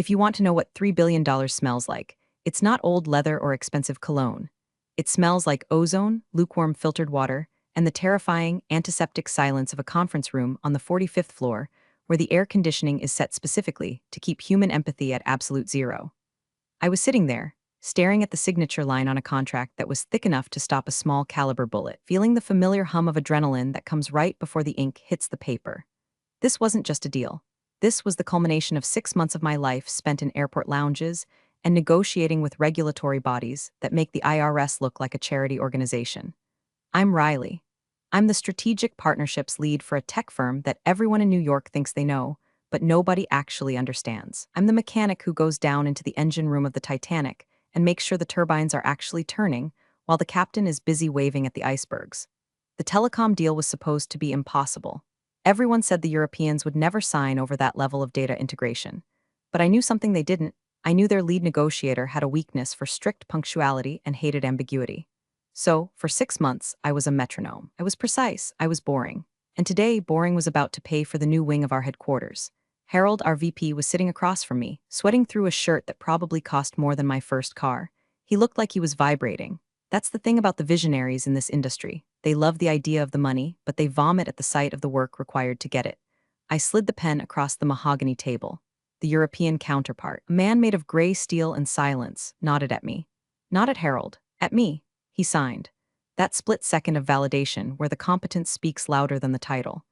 If you want to know what $3 billion smells like, it's not old leather or expensive cologne. It smells like ozone, lukewarm filtered water, and the terrifying, antiseptic silence of a conference room on the 45th floor, where the air conditioning is set specifically to keep human empathy at absolute zero. I was sitting there, staring at the signature line on a contract that was thick enough to stop a small caliber bullet, feeling the familiar hum of adrenaline that comes right before the ink hits the paper. This wasn't just a deal. This was the culmination of 6 months of my life spent in airport lounges and negotiating with regulatory bodies that make the IRS look like a charity organization. I'm Riley. I'm the strategic partnerships lead for a tech firm that everyone in New York thinks they know, but nobody actually understands. I'm the mechanic who goes down into the engine room of the Titanic and makes sure the turbines are actually turning while the captain is busy waving at the icebergs. The telecom deal was supposed to be impossible. Everyone said the Europeans would never sign over that level of data integration. But I knew something they didn't. I knew their lead negotiator had a weakness for strict punctuality and hated ambiguity. So, for 6 months, I was a metronome. I was precise, I was boring. And today, boring was about to pay for the new wing of our headquarters. Harold, our VP, was sitting across from me, sweating through a shirt that probably cost more than my first car. He looked like he was vibrating. That's the thing about the visionaries in this industry. They love the idea of the money, but they vomit at the sight of the work required to get it. I slid the pen across the mahogany table. The European counterpart, a man made of gray steel and silence, nodded at me. Not at Harold, at me. He signed. That split second of validation where the competence speaks louder than the title.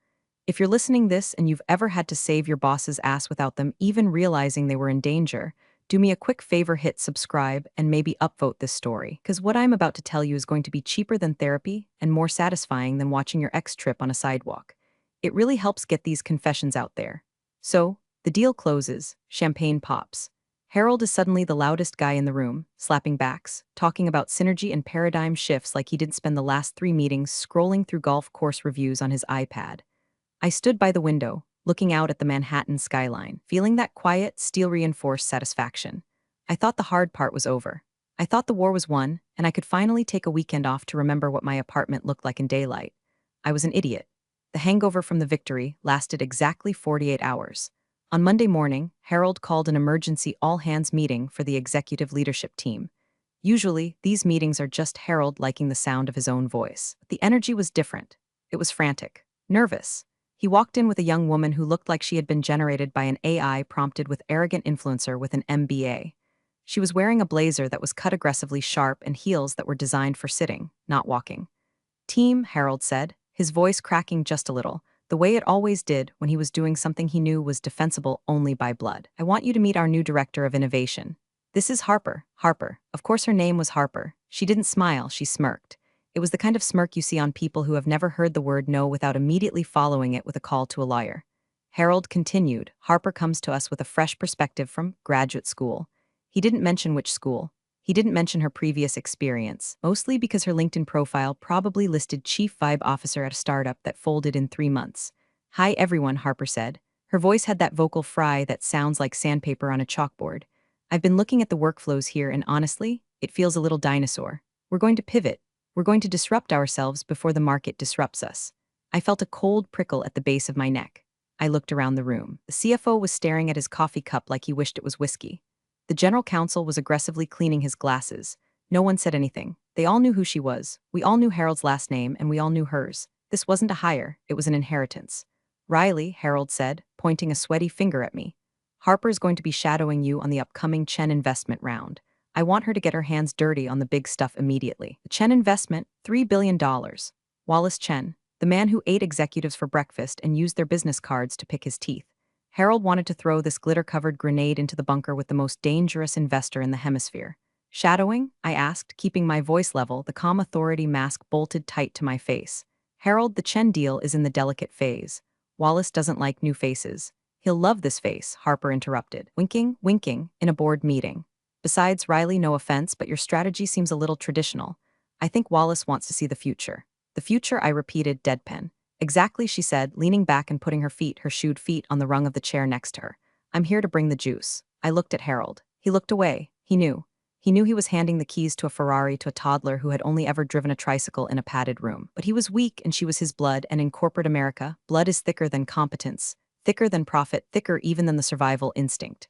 If you're listening this and you've ever had to save your boss's ass without them even realizing they were in danger, do me a quick favor, hit subscribe and maybe upvote this story, because what I'm about to tell you is going to be cheaper than therapy and more satisfying than watching your ex trip on a sidewalk. It really helps get these confessions out there. So, the deal closes, champagne pops. Harold is suddenly the loudest guy in the room, slapping backs, talking about synergy and paradigm shifts like he didn't spend the last 3 meetings scrolling through golf course reviews on his iPad. I stood by the window, looking out at the Manhattan skyline, feeling that quiet, steel-reinforced satisfaction. I thought the hard part was over. I thought the war was won, and I could finally take a weekend off to remember what my apartment looked like in daylight. I was an idiot. The hangover from the victory lasted exactly 48 hours. On Monday morning, Harold called an emergency all-hands meeting for the executive leadership team. Usually, these meetings are just Harold liking the sound of his own voice. But the energy was different. It was frantic, nervous. He walked in with a young woman who looked like she had been generated by an AI prompted with arrogant influencer with an MBA. She was wearing a blazer that was cut aggressively sharp and heels that were designed for sitting, not walking. Team, Harold said, his voice cracking just a little, the way it always did when he was doing something he knew was defensible only by blood. I want you to meet our new director of innovation. This is Harper. Harper. Of course her name was Harper. She didn't smile, she smirked. It was the kind of smirk you see on people who have never heard the word no without immediately following it with a call to a lawyer. Harold continued, Harper comes to us with a fresh perspective from graduate school. He didn't mention which school. He didn't mention her previous experience, mostly because her LinkedIn profile probably listed Chief Vibe Officer at a startup that folded in 3 months. Hi everyone, Harper said. Her voice had that vocal fry that sounds like sandpaper on a chalkboard. I've been looking at the workflows here and honestly, it feels a little dinosaur. We're going to pivot. We're going to disrupt ourselves before the market disrupts us. I felt a cold prickle at the base of my neck. I looked around the room. The CFO was staring at his coffee cup like he wished it was whiskey. The general counsel was aggressively cleaning his glasses. No one said anything. They all knew who she was. We all knew Harold's last name, and we all knew hers. This wasn't a hire, it was an inheritance. Riley, Harold said, pointing a sweaty finger at me. Harper's going to be shadowing you on the upcoming Chen investment round. I want her to get her hands dirty on the big stuff immediately. The Chen investment, $3 billion. Wallace Chen, the man who ate executives for breakfast and used their business cards to pick his teeth. Harold wanted to throw this glitter-covered grenade into the bunker with the most dangerous investor in the hemisphere. Shadowing? I asked, keeping my voice level, the calm authority mask bolted tight to my face. Harold, the Chen deal is in the delicate phase. Wallace doesn't like new faces. He'll love this face, Harper interrupted, winking, in a board meeting. Besides, Riley, no offense, but your strategy seems a little traditional. I think Wallace wants to see the future. The future, I repeated, deadpan. Exactly, she said, leaning back and putting her shoed feet on the rung of the chair next to her. I'm here to bring the juice. I looked at Harold. He looked away. He knew. He knew he was handing the keys to a Ferrari to a toddler who had only ever driven a tricycle in a padded room. But he was weak and she was his blood, and in corporate America, blood is thicker than competence, thicker than profit, thicker even than the survival instinct.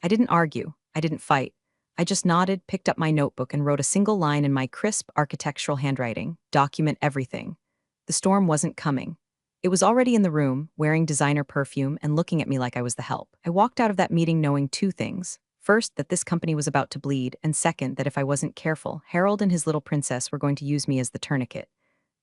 I didn't argue. I didn't fight. I just nodded, picked up my notebook, and wrote a single line in my crisp architectural handwriting: document everything. The storm wasn't coming. It was already in the room, wearing designer perfume and looking at me like I was the help. I walked out of that meeting knowing two things. First, that this company was about to bleed, and second, that if I wasn't careful, Harold and his little princess were going to use me as the tourniquet.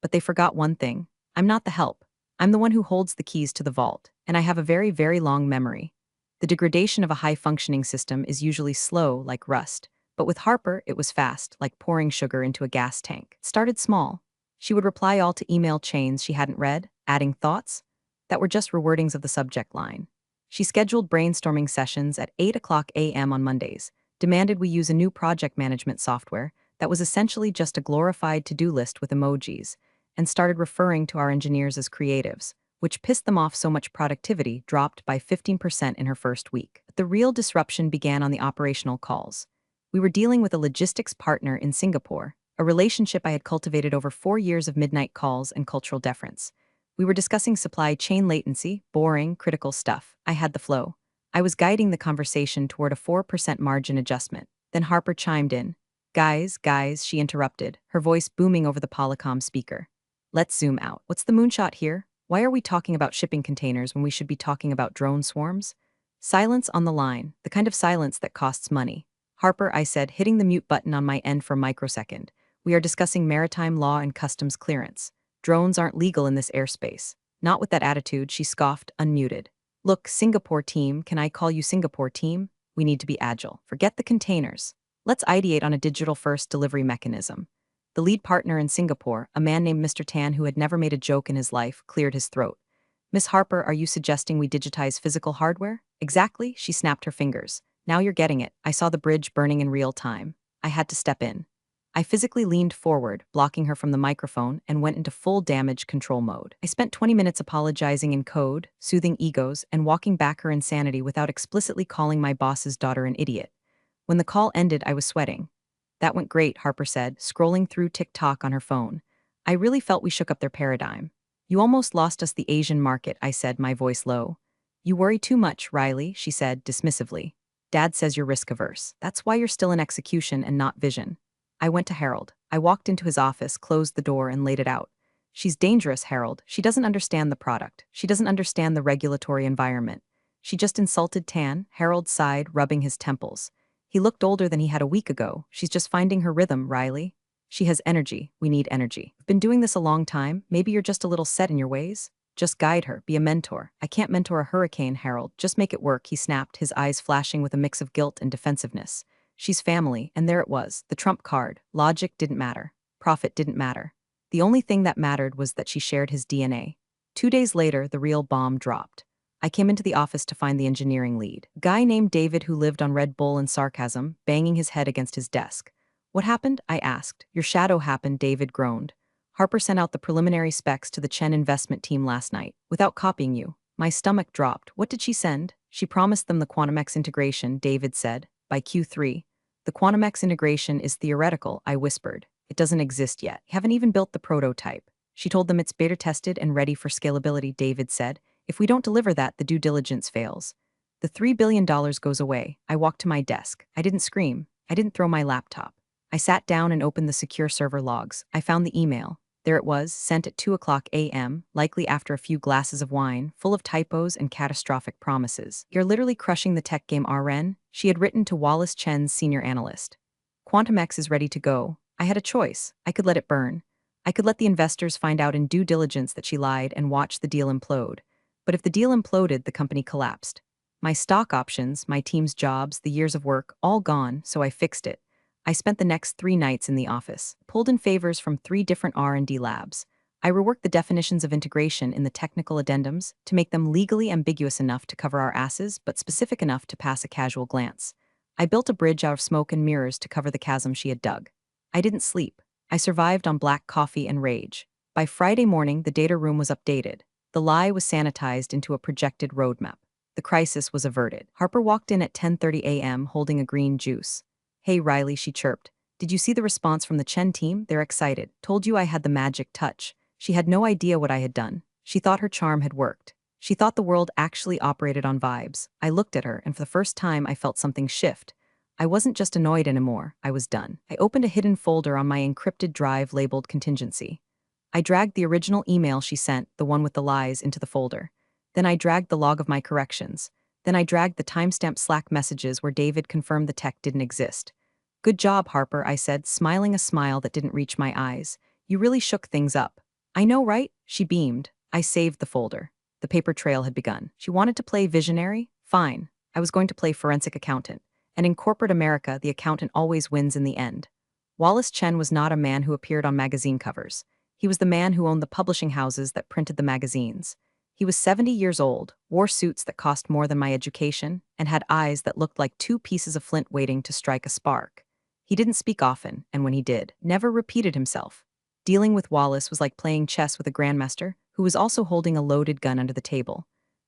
But they forgot one thing. I'm not the help. I'm the one who holds the keys to the vault, and I have a very, very long memory. The degradation of a high-functioning system is usually slow, like rust, but with Harper, it was fast, like pouring sugar into a gas tank. It started small. She would reply all to email chains she hadn't read, adding thoughts that were just rewordings of the subject line. She scheduled brainstorming sessions at 8 a.m. on Mondays, demanded we use a new project management software that was essentially just a glorified to-do list with emojis, and started referring to our engineers as creatives, which pissed them off so much productivity dropped by 15% in her first week. The real disruption began on the operational calls. We were dealing with a logistics partner in Singapore, a relationship I had cultivated over 4 years of midnight calls and cultural deference. We were discussing supply chain latency, boring, critical stuff. I had the flow. I was guiding the conversation toward a 4% margin adjustment. Then Harper chimed in. Guys, she interrupted, her voice booming over the Polycom speaker. Let's zoom out. What's the moonshot here? Why are we talking about shipping containers when we should be talking about drone swarms? Silence on the line, the kind of silence that costs money. Harper, I said, hitting the mute button on my end for a microsecond. We are discussing maritime law and customs clearance. Drones aren't legal in this airspace. Not with that attitude, she scoffed, unmuted. Look, Singapore team, can I call you Singapore team? We need to be agile. Forget the containers. Let's ideate on a digital-first delivery mechanism. The lead partner in Singapore, a man named Mr. Tan who had never made a joke in his life, cleared his throat. Miss Harper, are you suggesting we digitize physical hardware? Exactly, she snapped her fingers. Now you're getting it. I saw the bridge burning in real time. I had to step in. I physically leaned forward, blocking her from the microphone, and went into full damage control mode. I spent 20 minutes apologizing in code, soothing egos, and walking back her insanity without explicitly calling my boss's daughter an idiot. When the call ended, I was sweating. That went great, Harper said, scrolling through TikTok on her phone. I really felt we shook up their paradigm. You almost lost us the Asian market, I said, my voice low. You worry too much, Riley, she said, dismissively. Dad says you're risk-averse. That's why you're still in execution and not vision. I went to Harold. I walked into his office, closed the door, and laid it out. She's dangerous, Harold. She doesn't understand the product. She doesn't understand the regulatory environment. She just insulted Tan, Harold sighed, rubbing his temples. He looked older than he had a week ago. She's just finding her rhythm, Riley. She has energy. We need energy. I've been doing this a long time. Maybe you're just a little set in your ways. Just guide her. Be a mentor. I can't mentor a hurricane, Harold. Just make it work, he snapped, his eyes flashing with a mix of guilt and defensiveness. She's family, and there it was, the trump card. Logic didn't matter. Profit didn't matter. The only thing that mattered was that she shared his DNA. 2 days later, the real bomb dropped. I came into the office to find the engineering lead, a guy named David who lived on Red Bull and sarcasm, banging his head against his desk. What happened? I asked. Your shadow happened, David groaned. Harper sent out the preliminary specs to the Chen investment team last night, without copying you. My stomach dropped. What did she send? She promised them the QuantumX integration, David said, by Q3. The QuantumX integration is theoretical, I whispered. It doesn't exist yet. You haven't even built the prototype. She told them it's beta tested and ready for scalability, David said. If we don't deliver that, the due diligence fails. The $3 billion goes away. I walked to my desk. I didn't scream. I didn't throw my laptop. I sat down and opened the secure server logs. I found the email. There it was, sent at 2 a.m., likely after a few glasses of wine, full of typos and catastrophic promises. You're literally crushing the tech game, RN, she had written to Wallace Chen's senior analyst. QuantumX is ready to go. I had a choice. I could let it burn. I could let the investors find out in due diligence that she lied and watch the deal implode. But if the deal imploded, the company collapsed. My stock options, my team's jobs, the years of work, all gone, so I fixed it. I spent the next 3 nights in the office, pulled in favors from 3 different R&D labs. I reworked the definitions of integration in the technical addendums to make them legally ambiguous enough to cover our asses, but specific enough to pass a casual glance. I built a bridge out of smoke and mirrors to cover the chasm she had dug. I didn't sleep. I survived on black coffee and rage. By Friday morning, the data room was updated. The lie was sanitized into a projected roadmap. The crisis was averted. Harper walked in at 10:30 a.m. holding a green juice. Hey, Riley, she chirped. Did you see the response from the Chen team? They're excited. Told you I had the magic touch. She had no idea what I had done. She thought her charm had worked. She thought the world actually operated on vibes. I looked at her, and for the first time I felt something shift. I wasn't just annoyed anymore, I was done. I opened a hidden folder on my encrypted drive labeled contingency. I dragged the original email she sent, the one with the lies, into the folder. Then I dragged the log of my corrections. Then I dragged the timestamped Slack messages where David confirmed the tech didn't exist. Good job, Harper, I said, smiling a smile that didn't reach my eyes. You really shook things up. I know, right? She beamed. I saved the folder. The paper trail had begun. She wanted to play visionary? Fine. I was going to play forensic accountant. And in corporate America, the accountant always wins in the end. Wallace Chen was not a man who appeared on magazine covers. He was the man who owned the publishing houses that printed the magazines. He was 70 years old, wore suits that cost more than my education, and had eyes that looked like two pieces of flint waiting to strike a spark. He didn't speak often, and when he did, never repeated himself. Dealing with Wallace was like playing chess with a grandmaster who was also holding a loaded gun under the table.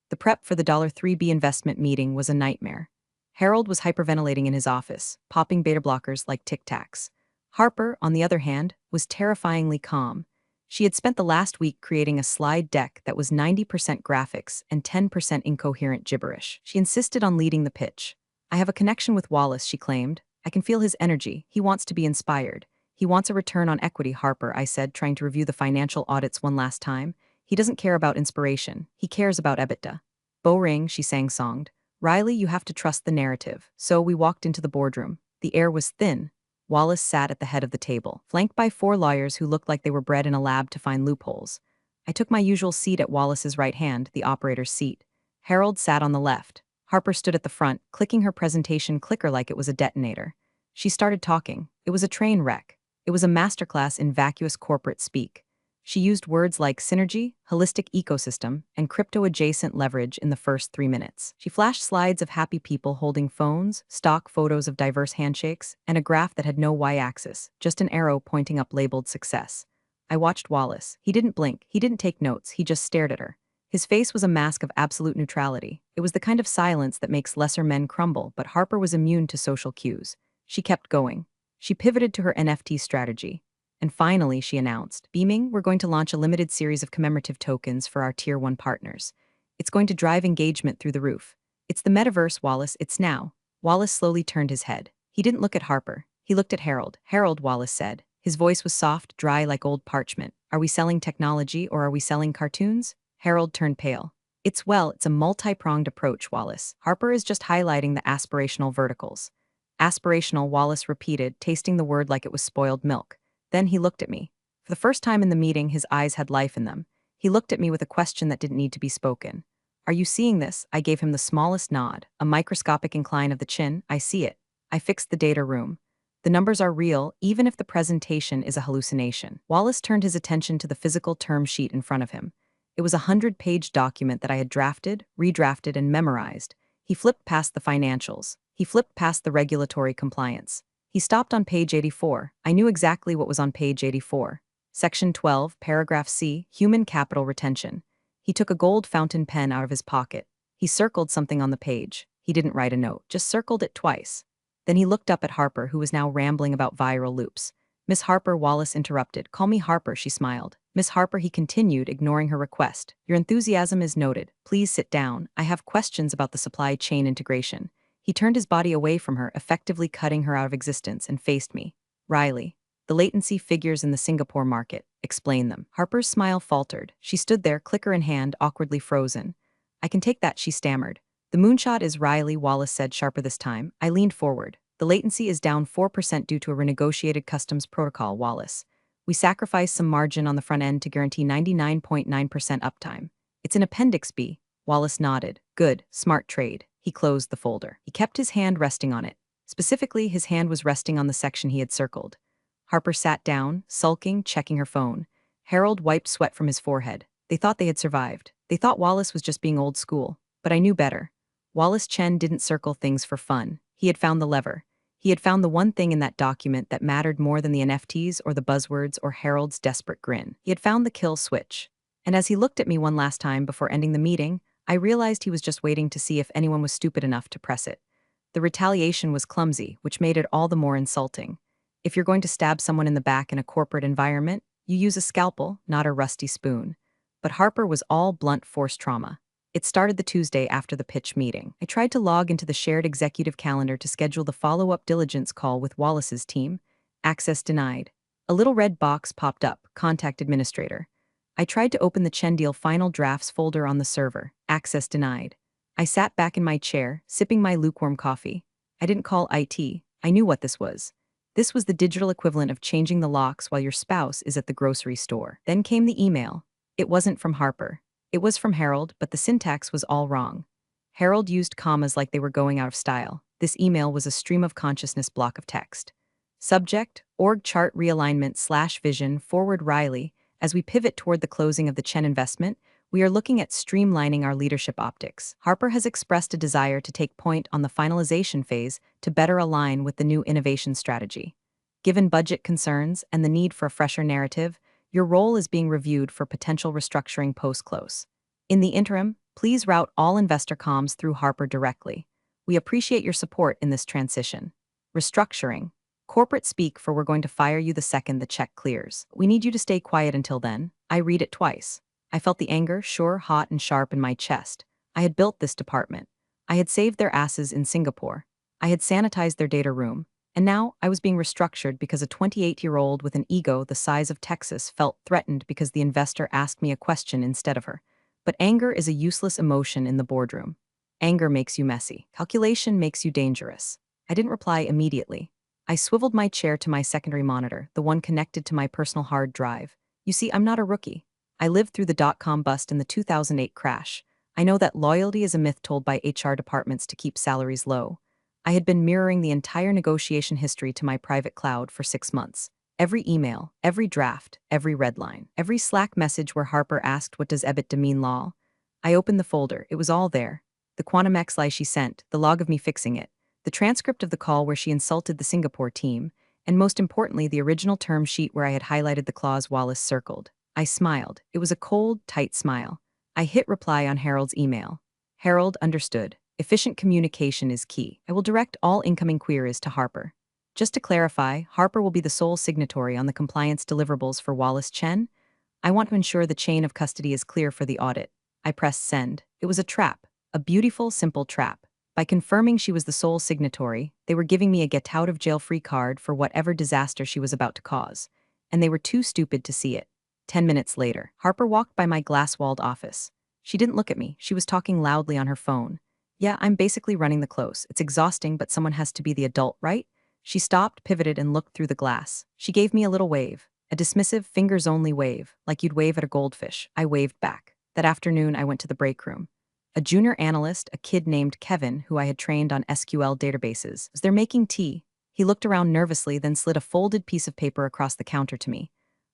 The prep for the $3B investment meeting was a nightmare. Harold was hyperventilating in his office, popping beta blockers like Tic Tacs. Harper, on the other hand, was terrifyingly calm. She had spent the last week creating a slide deck that was 90% graphics and 10% incoherent gibberish. She insisted on leading the pitch. I have a connection with Wallace, she claimed. I can feel his energy. He wants to be inspired. He wants a return on equity, Harper, I said, trying to review the financial audits one last time. He doesn't care about inspiration. He cares about EBITDA. Bo ring, she sang-songed. Riley, you have to trust the narrative. So we walked into the boardroom. The air was thin. Wallace sat at the head of the table, flanked by 4 lawyers who looked like they were bred in a lab to find loopholes. I took my usual seat at Wallace's right hand, the operator's seat. Harold sat on the left. Harper stood at the front, clicking her presentation clicker like it was a detonator. She started talking. It was a train wreck. It was a masterclass in vacuous corporate speak. She used words like synergy, holistic ecosystem, and crypto-adjacent leverage in the first 3 minutes. She flashed slides of happy people holding phones, stock photos of diverse handshakes, and a graph that had no y-axis, just an arrow pointing up labeled success. I watched Wallace. He didn't blink, he didn't take notes, he just stared at her. His face was a mask of absolute neutrality. It was the kind of silence that makes lesser men crumble, but Harper was immune to social cues. She kept going. She pivoted to her NFT strategy. And finally, she announced, beaming, we're going to launch a limited series of commemorative tokens for our Tier 1 partners. It's going to drive engagement through the roof. It's the metaverse, Wallace, it's now. Wallace slowly turned his head. He didn't look at Harper. He looked at Harold. Harold, Wallace said. His voice was soft, dry like old parchment. Are we selling technology or are we selling cartoons? Harold turned pale. It's a multi-pronged approach, Wallace. Harper is just highlighting the aspirational verticals. Aspirational, Wallace repeated, tasting the word like it was spoiled milk. Then he looked at me. For the first time in the meeting, his eyes had life in them. He looked at me with a question that didn't need to be spoken. Are you seeing this? I gave him the smallest nod, a microscopic incline of the chin. I see it. I fixed the data room. The numbers are real, even if the presentation is a hallucination. Wallace turned his attention to the physical term sheet in front of him. It was a 100-page document that I had drafted, redrafted, and memorized. He flipped past the financials. He flipped past the regulatory compliance. He stopped on page 84. I knew exactly what was on page 84. Section 12, paragraph C, human capital retention. He took a gold fountain pen out of his pocket. He circled something on the page. He didn't write a note, just circled it twice. Then he looked up at Harper, who was now rambling about viral loops. Miss Harper, Wallace interrupted. Call me Harper, she smiled. Miss Harper, he continued, ignoring her request. Your enthusiasm is noted. Please sit down. I have questions about the supply chain integration. He turned his body away from her, effectively cutting her out of existence, and faced me. Riley. The latency figures in the Singapore market. Explain them. Harper's smile faltered. She stood there, clicker in hand, awkwardly frozen. I can take that, she stammered. The moonshot is Riley, Wallace said, sharper this time. I leaned forward. The latency is down 4% due to a renegotiated customs protocol, Wallace. We sacrificed some margin on the front end to guarantee 99.9% uptime. It's an Appendix B. Wallace nodded. Good, smart trade. He closed the folder. He kept his hand resting on it. Specifically, his hand was resting on the section he had circled. Harper sat down, sulking, checking her phone. Harold wiped sweat from his forehead. They thought they had survived. They thought Wallace was just being old school. But I knew better. Wallace Chen didn't circle things for fun. He had found the lever. He had found the one thing in that document that mattered more than the NFTs or the buzzwords or Harold's desperate grin. He had found the kill switch. And as he looked at me one last time before ending the meeting, I realized he was just waiting to see if anyone was stupid enough to press it. The retaliation was clumsy, which made it all the more insulting. If you're going to stab someone in the back in a corporate environment, you use a scalpel, not a rusty spoon. But Harper was all blunt force trauma. It started the Tuesday after the pitch meeting. I tried to log into the shared executive calendar to schedule the follow-up diligence call with Wallace's team. Access denied. A little red box popped up, Contact Administrator. I tried to open the Chen Deal final drafts folder on the server. Access denied. I sat back in my chair, sipping my lukewarm coffee. I didn't call IT. I knew what this was. This was the digital equivalent of changing the locks while your spouse is at the grocery store. Then came the email. It wasn't from Harper. It was from Harold, but the syntax was all wrong. Harold used commas like they were going out of style. This email was a stream of consciousness block of text. Subject, org chart realignment / vision forward Riley. As we pivot toward the closing of the Chen investment, we are looking at streamlining our leadership optics. Harper has expressed a desire to take point on the finalization phase to better align with the new innovation strategy. Given budget concerns and the need for a fresher narrative, your role is being reviewed for potential restructuring post-close. In the interim, please route all investor comms through Harper directly. We appreciate your support in this transition. Restructuring. Corporate speak for we're going to fire you the second the check clears. We need you to stay quiet until then. I read it twice. I felt the anger, sure, hot and sharp in my chest. I had built this department. I had saved their asses in Singapore. I had sanitized their data room. And now I was being restructured because a 28-year-old with an ego the size of Texas felt threatened because the investor asked me a question instead of her. But anger is a useless emotion in the boardroom. Anger makes you messy. Calculation makes you dangerous. I didn't reply immediately. I swiveled my chair to my secondary monitor, the one connected to my personal hard drive. You see, I'm not a rookie. I lived through the dot-com bust and the 2008 crash. I know that loyalty is a myth told by HR departments to keep salaries low. I had been mirroring the entire negotiation history to my private cloud for 6 months. Every email, every draft, every red line, every Slack message where Harper asked what does EBITDA mean lol. I opened the folder, it was all there. The Quantum X lie she sent, the log of me fixing it, the transcript of the call where she insulted the Singapore team, and most importantly the original term sheet where I had highlighted the clause Wallace circled. I smiled. It was a cold, tight smile. I hit reply on Harold's email. Harold understood. Efficient communication is key. I will direct all incoming queries to Harper. Just to clarify, Harper will be the sole signatory on the compliance deliverables for Wallace Chen. I want to ensure the chain of custody is clear for the audit. I pressed send. It was a trap. A beautiful, simple trap. By confirming she was the sole signatory, they were giving me a get-out-of-jail-free card for whatever disaster she was about to cause. And they were too stupid to see it. 10 minutes later, Harper walked by my glass-walled office. She didn't look at me. She was talking loudly on her phone. Yeah, I'm basically running the close. It's exhausting, but someone has to be the adult, right? She stopped, pivoted, and looked through the glass. She gave me a little wave. A dismissive, fingers-only wave, like you'd wave at a goldfish. I waved back. That afternoon, I went to the break room. A junior analyst, a kid named Kevin, who I had trained on SQL databases, was there making tea. He looked around nervously, then slid a folded piece of paper across the counter to me.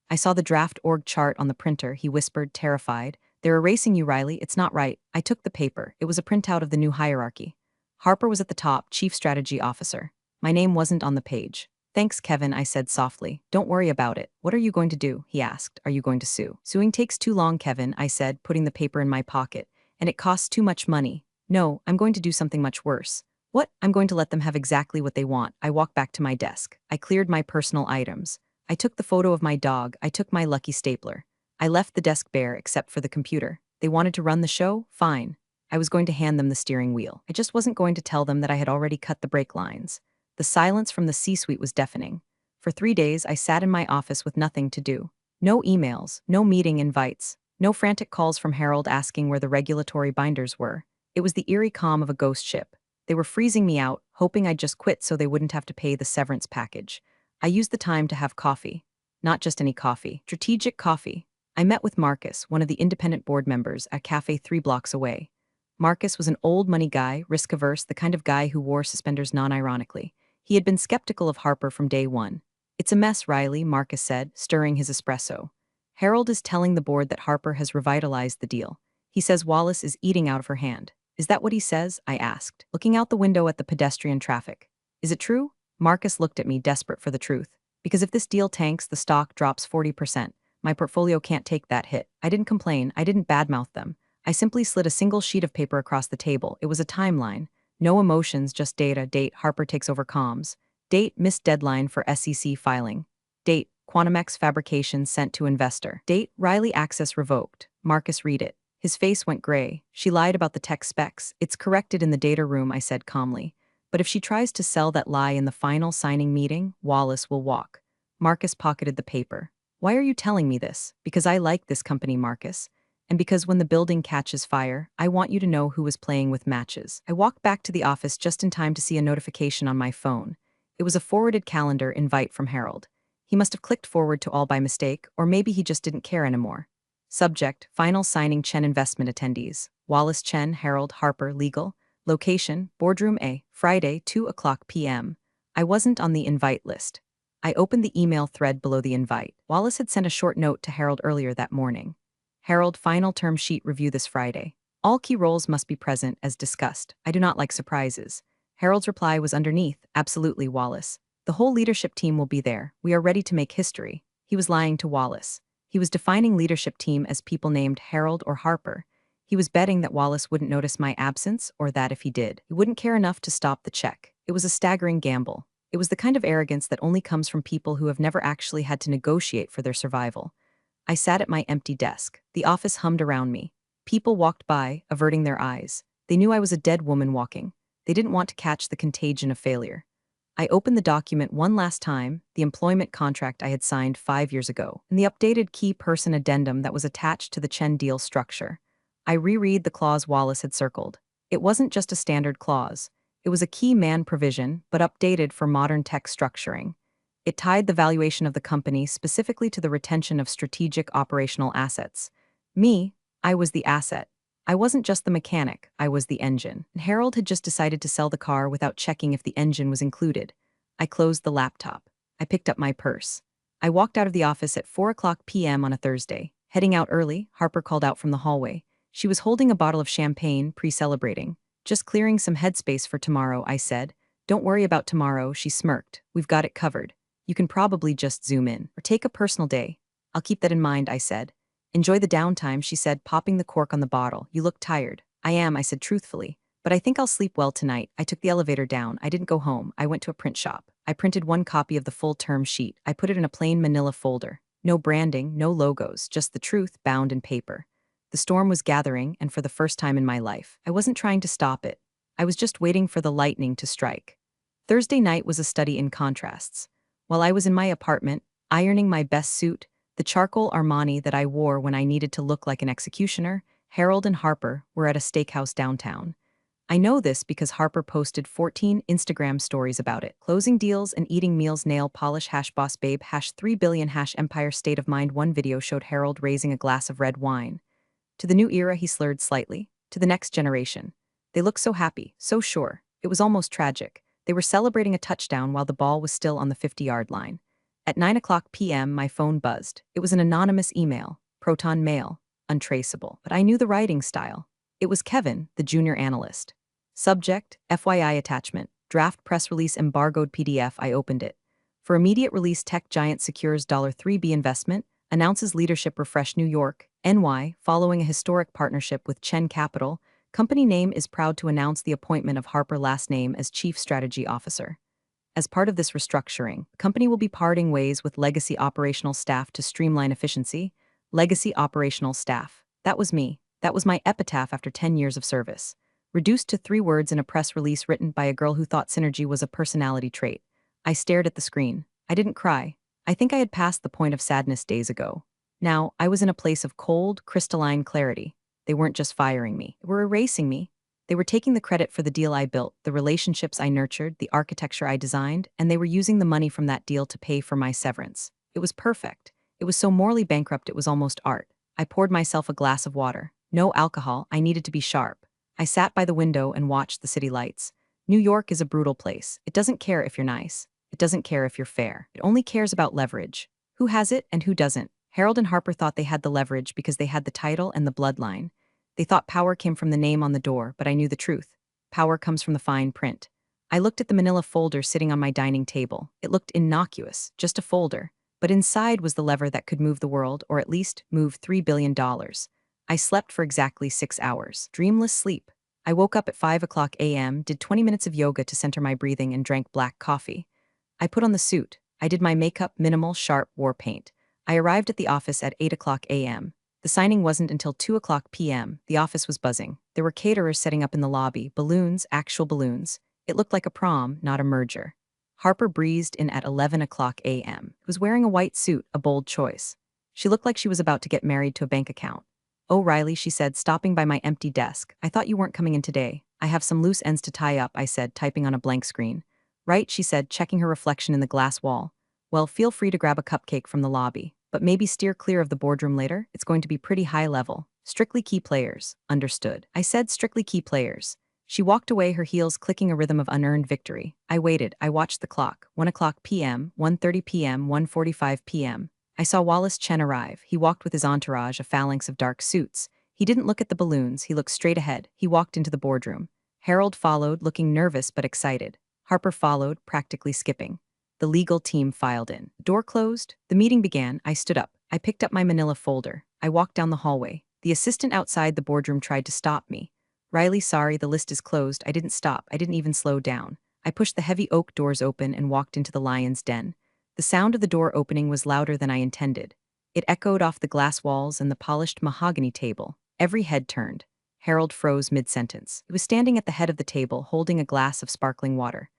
I saw the draft org chart on the printer. He whispered, terrified. They're erasing you, Riley. It's not right. I took the paper. It was a printout of the new hierarchy. Harper was at the top, Chief Strategy Officer. My name wasn't on the page. Thanks, Kevin, I said softly. Don't worry about it. What are you going to do? He asked. Are you going to sue? Suing takes too long, Kevin, I said, putting the paper in my pocket. And it costs too much money. No, I'm going to do something much worse. What? I'm going to let them have exactly what they want. I walked back to my desk. I cleared my personal items. I took the photo of my dog. I took my lucky stapler. I left the desk bare except for the computer. They wanted to run the show? Fine. I was going to hand them the steering wheel. I just wasn't going to tell them that I had already cut the brake lines. The silence from the C-suite was deafening. For 3 days, I sat in my office with nothing to do. No emails, no meeting invites, no frantic calls from Harold asking where the regulatory binders were. It was the eerie calm of a ghost ship. They were freezing me out, hoping I'd just quit so they wouldn't have to pay the severance package. I used the time to have coffee. Not just any coffee, strategic coffee. I met with Marcus, one of the independent board members, at a cafe 3 blocks away. Marcus was an old money guy, risk-averse, the kind of guy who wore suspenders non-ironically. He had been skeptical of Harper from day one. It's a mess, Riley, Marcus said, stirring his espresso. Harold is telling the board that Harper has revitalized the deal. He says Wallace is eating out of her hand. Is that what he says? I asked, looking out the window at the pedestrian traffic. Is it true? Marcus looked at me, desperate for the truth. Because if this deal tanks, the stock drops 40%. My portfolio can't take that hit. I didn't complain. I didn't badmouth them. I simply slid a single sheet of paper across the table. It was a timeline. No emotions, just data. Date, Harper takes over comms. Date, missed deadline for SEC filing. Date, QuantumX fabrication sent to investor. Date, Riley access revoked. Marcus, read it. His face went gray. She lied about the tech specs. It's corrected in the data room, I said calmly. But if she tries to sell that lie in the final signing meeting, Wallace will walk. Marcus pocketed the paper. Why are you telling me this? Because I like this company, Marcus. And because when the building catches fire, I want you to know who was playing with matches. I walked back to the office just in time to see a notification on my phone. It was a forwarded calendar invite from Harold. He must have clicked forward to all by mistake, or maybe he just didn't care anymore. Subject, final signing Chen investment attendees. Wallace Chen, Harold Harper, legal. Location, Boardroom A, Friday, 2:00 p.m. I wasn't on the invite list. I opened the email thread below the invite. Wallace had sent a short note to Harold earlier that morning. Harold, final term sheet review this Friday. All key roles must be present, as discussed. I do not like surprises. Harold's reply was underneath, absolutely, Wallace. The whole leadership team will be there. We are ready to make history. He was lying to Wallace. He was defining leadership team as people named Harold or Harper. He was betting that Wallace wouldn't notice my absence, or that if he did, he wouldn't care enough to stop the check. It was a staggering gamble. It was the kind of arrogance that only comes from people who have never actually had to negotiate for their survival. I sat at my empty desk. The office hummed around me. People walked by, averting their eyes. They knew I was a dead woman walking. They didn't want to catch the contagion of failure. I opened the document one last time, the employment contract I had signed 5 years ago, and the updated key person addendum that was attached to the Chen deal structure. I reread the clause Wallace had circled. It wasn't just a standard clause. It was a key man provision, but updated for modern tech structuring. It tied the valuation of the company specifically to the retention of strategic operational assets. Me, I was the asset. I wasn't just the mechanic, I was the engine. And Harold had just decided to sell the car without checking if the engine was included. I closed the laptop. I picked up my purse. I walked out of the office at 4:00 p.m. on a Thursday. Heading out early, Harper called out from the hallway. She was holding a bottle of champagne, pre-celebrating. Just clearing some headspace for tomorrow, I said. Don't worry about tomorrow, she smirked. We've got it covered. You can probably just zoom in. Or take a personal day. I'll keep that in mind, I said. Enjoy the downtime, she said, popping the cork on the bottle. You look tired. I am, I said truthfully. But I think I'll sleep well tonight. I took the elevator down. I didn't go home. I went to a print shop. I printed one copy of the full term sheet. I put it in a plain manila folder. No branding, no logos, just the truth bound in paper. The storm was gathering, and for the first time in my life, I wasn't trying to stop it. I was just waiting for the lightning to strike. Thursday night was a study in contrasts. While I was in my apartment, ironing my best suit, the charcoal Armani that I wore when I needed to look like an executioner, Harold and Harper were at a steakhouse downtown. I know this because Harper posted 14 Instagram stories about it. Closing deals and eating meals, nail polish, boss babe, 3 billion, empire, state of mind. One video showed Harold raising a glass of red wine. To the new era, he slurred slightly. To the next generation. They looked so happy, so sure. It was almost tragic. They were celebrating a touchdown while the ball was still on the 50-yard line. At 9:00 p.m., my phone buzzed. It was an anonymous email, Proton Mail, untraceable. But I knew the writing style. It was Kevin, the junior analyst. Subject, FYI attachment, draft press release embargoed PDF. I opened it. For immediate release, tech giant secures $3B investment, announces leadership refresh New York, NY, following a historic partnership with Chen Capital. Company name is proud to announce the appointment of Harper last name as Chief Strategy Officer. As part of this restructuring, the company will be parting ways with legacy operational staff to streamline efficiency. Legacy operational staff. That was me. That was my epitaph after 10 years of service. Reduced to 3 words in a press release written by a girl who thought synergy was a personality trait. I stared at the screen. I didn't cry. I think I had passed the point of sadness days ago. Now, I was in a place of cold, crystalline clarity. They weren't just firing me. They were erasing me. They were taking the credit for the deal I built, the relationships I nurtured, the architecture I designed, and they were using the money from that deal to pay for my severance. It was perfect. It was so morally bankrupt it was almost art. I poured myself a glass of water. No alcohol, I needed to be sharp. I sat by the window and watched the city lights. New York is a brutal place. It doesn't care if you're nice. It doesn't care if you're fair. It only cares about leverage. Who has it and who doesn't? Harold and Harper thought they had the leverage because they had the title and the bloodline. They thought power came from the name on the door, but I knew the truth. Power comes from the fine print. I looked at the manila folder sitting on my dining table. It looked innocuous, just a folder. But inside was the lever that could move the world, or at least move $3 billion. I slept for exactly 6 hours. Dreamless sleep. I woke up at 5:00 a.m., did 20 minutes of yoga to center my breathing, and drank black coffee. I put on the suit. I did my makeup, minimal, sharp, war paint. I arrived at the office at 8:00 a.m. The The signing wasn't until 2 p.m. The office was buzzing. There were caterers setting up in the lobby, balloons, actual balloons. It looked like a prom, not a merger. Harper breezed in at 11 a.m. Was wearing a white suit, a bold choice. She looked like she was about to get married to a bank account. "Oh, Riley," she said, stopping by my empty desk. "I thought you weren't coming in today." "I have some loose ends to tie up," I said, typing on a blank screen. "Right," she said, checking her reflection in the glass wall. "Well, feel free to grab a cupcake from the lobby, but maybe steer clear of the boardroom later. It's going to be pretty high level. Strictly key players." "Understood." I said, "Strictly key players." She walked away, her heels clicking a rhythm of unearned victory. I waited. I watched the clock. 1 p.m., 1:30 p.m., 1:45 p.m. I saw Wallace Chen arrive. He walked with his entourage, a phalanx of dark suits. He didn't look at the balloons, he looked straight ahead. He walked into the boardroom. Harold followed, looking nervous but excited. Harper followed, practically skipping. The legal team filed in. The door closed. The meeting began. I stood up. I picked up my manila folder. I walked down the hallway. The assistant outside the boardroom tried to stop me. "Riley, sorry, the list is closed." I didn't stop. I didn't even slow down. I pushed the heavy oak doors open and walked into the lion's den. The sound of the door opening was louder than I intended. It echoed off the glass walls and the polished mahogany table. Every head turned. Harold froze mid-sentence. He was standing at the head of the table, holding a glass of sparkling water.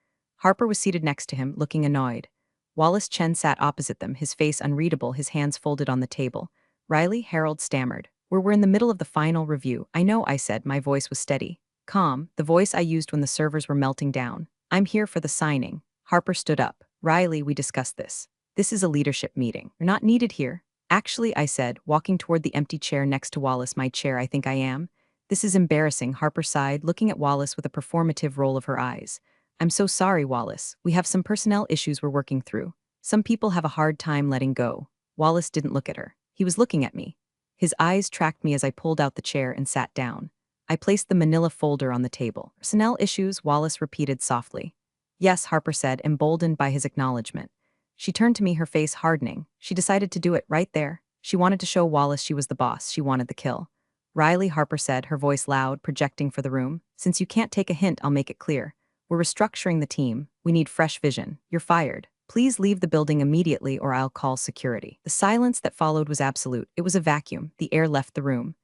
Harper was seated next to him, looking annoyed. Wallace Chen sat opposite them, his face unreadable, his hands folded on the table. "Riley," Harold stammered. We're in the middle of the final review." "I know," I said. My voice was steady. Calm, the voice I used when the servers were melting down. "I'm here for the signing." Harper stood up. "Riley, we discussed this. This is a leadership meeting. You're not needed here." "Actually," I said, walking toward the empty chair next to Wallace, "my chair, I think I am." "This is embarrassing," Harper sighed, looking at Wallace with a performative roll of her eyes. "I'm so sorry, Wallace. We have some personnel issues we're working through. Some people have a hard time letting go." Wallace didn't look at her. He was looking at me. His eyes tracked me as I pulled out the chair and sat down. I placed the manila folder on the table. "Personnel issues," Wallace repeated softly. "Yes," Harper said, emboldened by his acknowledgement. She turned to me, her face hardening. She decided to do it right there. She wanted to show Wallace she was the boss. She wanted the kill. "Riley," Harper said, her voice loud, projecting for the room. "Since you can't take a hint, I'll make it clear. We're restructuring the team. We need fresh vision. You're fired. Please leave the building immediately or I'll call security." The silence that followed was absolute. It was a vacuum. The air left the room.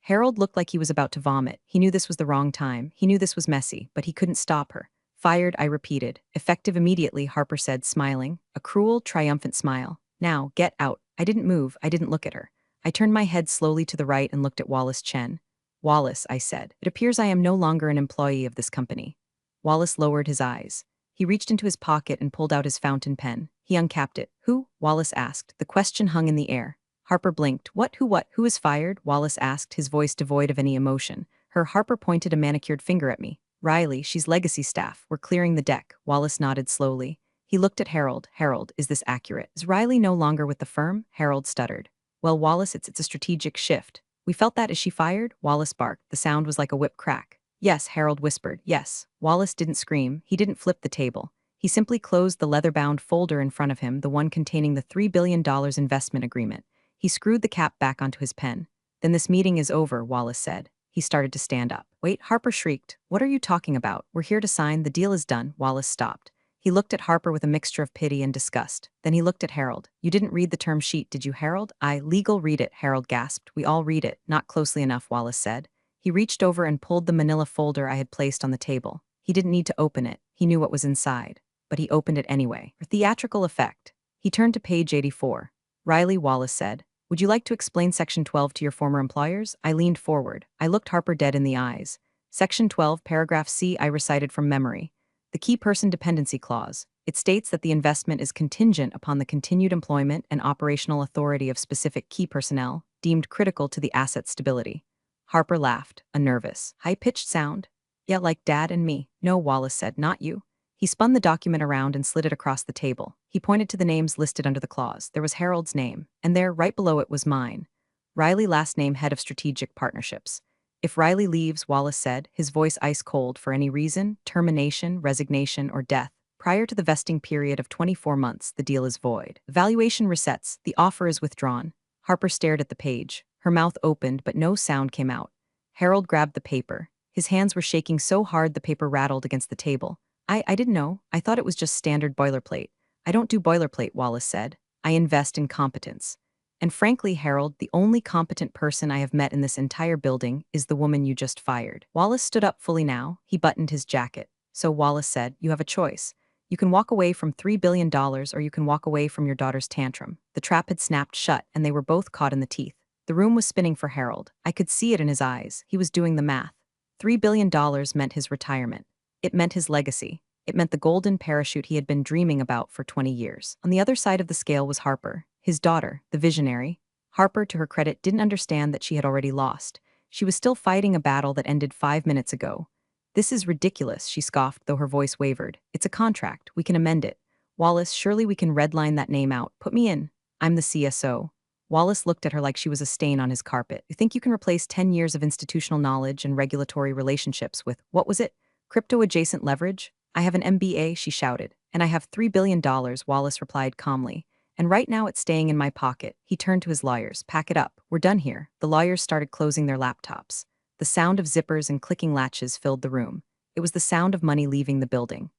Harold looked like he was about to vomit. He knew this was the wrong time. He knew this was messy, but he couldn't stop her. "Fired," I repeated. "Effective immediately," Harper said, smiling. A cruel, triumphant smile. "Now, get out." I didn't move. I didn't look at her. I turned my head slowly to the right and looked at Wallace Chen. "Wallace," I said, "it appears I am no longer an employee of this company." Wallace lowered his eyes. He reached into his pocket and pulled out his fountain pen. He uncapped it. "Who?" Wallace asked. The question hung in the air. Harper blinked. "What? Who what? Who is fired?" Wallace asked, his voice devoid of any emotion. Harper pointed a manicured finger at me. "Riley, she's legacy staff. We're clearing the deck." Wallace nodded slowly. He looked at Harold. "Harold, is this accurate? Is Riley no longer with the firm?" Harold stuttered. "Well, Wallace, it's a strategic shift." "We felt that. Is she fired?" Wallace barked. The sound was like a whip crack. "Yes," Harold whispered. "Yes." Wallace didn't scream. He didn't flip the table. He simply closed the leather-bound folder in front of him, the one containing the $3 billion investment agreement. He screwed the cap back onto his pen. "Then this meeting is over," Wallace said. He started to stand up. "Wait," Harper shrieked. "What are you talking about? We're here to sign. The deal is done." Wallace stopped. He looked at Harper with a mixture of pity and disgust. Then he looked at Harold. "You didn't read the term sheet, did you, Harold?" "Legal, read it," Harold gasped. "We all read it." "Not closely enough," Wallace said. He reached over and pulled the manila folder I had placed on the table. He didn't need to open it. He knew what was inside. But he opened it anyway. For theatrical effect. He turned to page 84. "Riley," Wallace said, "would you like to explain Section 12 to your former employers?" I leaned forward. I looked Harper dead in the eyes. "Section 12, paragraph C," I recited from memory. "The key person dependency clause. It states that the investment is contingent upon the continued employment and operational authority of specific key personnel, deemed critical to the asset's stability." Harper laughed, a nervous, high-pitched sound. "Yeah, like Dad and me." "No," Wallace said, "not you." He spun the document around and slid it across the table. He pointed to the names listed under the clause. There was Harold's name, and there, right below it, was mine. Riley, last name, head of strategic partnerships. "If Riley leaves," Wallace said, his voice ice cold, "for any reason, termination, resignation, or death, prior to the vesting period of 24 months, the deal is void. The valuation resets. The offer is withdrawn." Harper stared at the page. Her mouth opened, but no sound came out. Harold grabbed the paper. His hands were shaking so hard the paper rattled against the table. I didn't know. I thought it was just standard boilerplate." "I don't do boilerplate," Wallace said. "I invest in competence." And frankly, Harold, the only competent person I have met in this entire building is the woman you just fired. Wallace stood up fully now. He buttoned his jacket. So Wallace said, you have a choice. You can walk away from $3 billion or you can walk away from your daughter's tantrum. The trap had snapped shut and they were both caught in the teeth. The room was spinning for Harold. I could see it in his eyes. He was doing the math. $3 billion meant his retirement. It meant his legacy. It meant the golden parachute he had been dreaming about for 20 years. On the other side of the scale was Harper, his daughter, the visionary. Harper, to her credit, didn't understand that she had already lost. She was still fighting a battle that ended 5 minutes ago. This is ridiculous, she scoffed, though her voice wavered. It's a contract. We can amend it. Wallace, surely we can redline that name out. Put me in. I'm the CSO. Wallace looked at her like she was a stain on his carpet. You think you can replace 10 years of institutional knowledge and regulatory relationships with, what was it? Crypto-adjacent leverage? I have an MBA, she shouted. And I have $3 billion, Wallace replied calmly. And right now it's staying in my pocket. He turned to his lawyers. Pack it up. We're done here. The lawyers started closing their laptops. The sound of zippers and clicking latches filled the room. It was the sound of money leaving the building.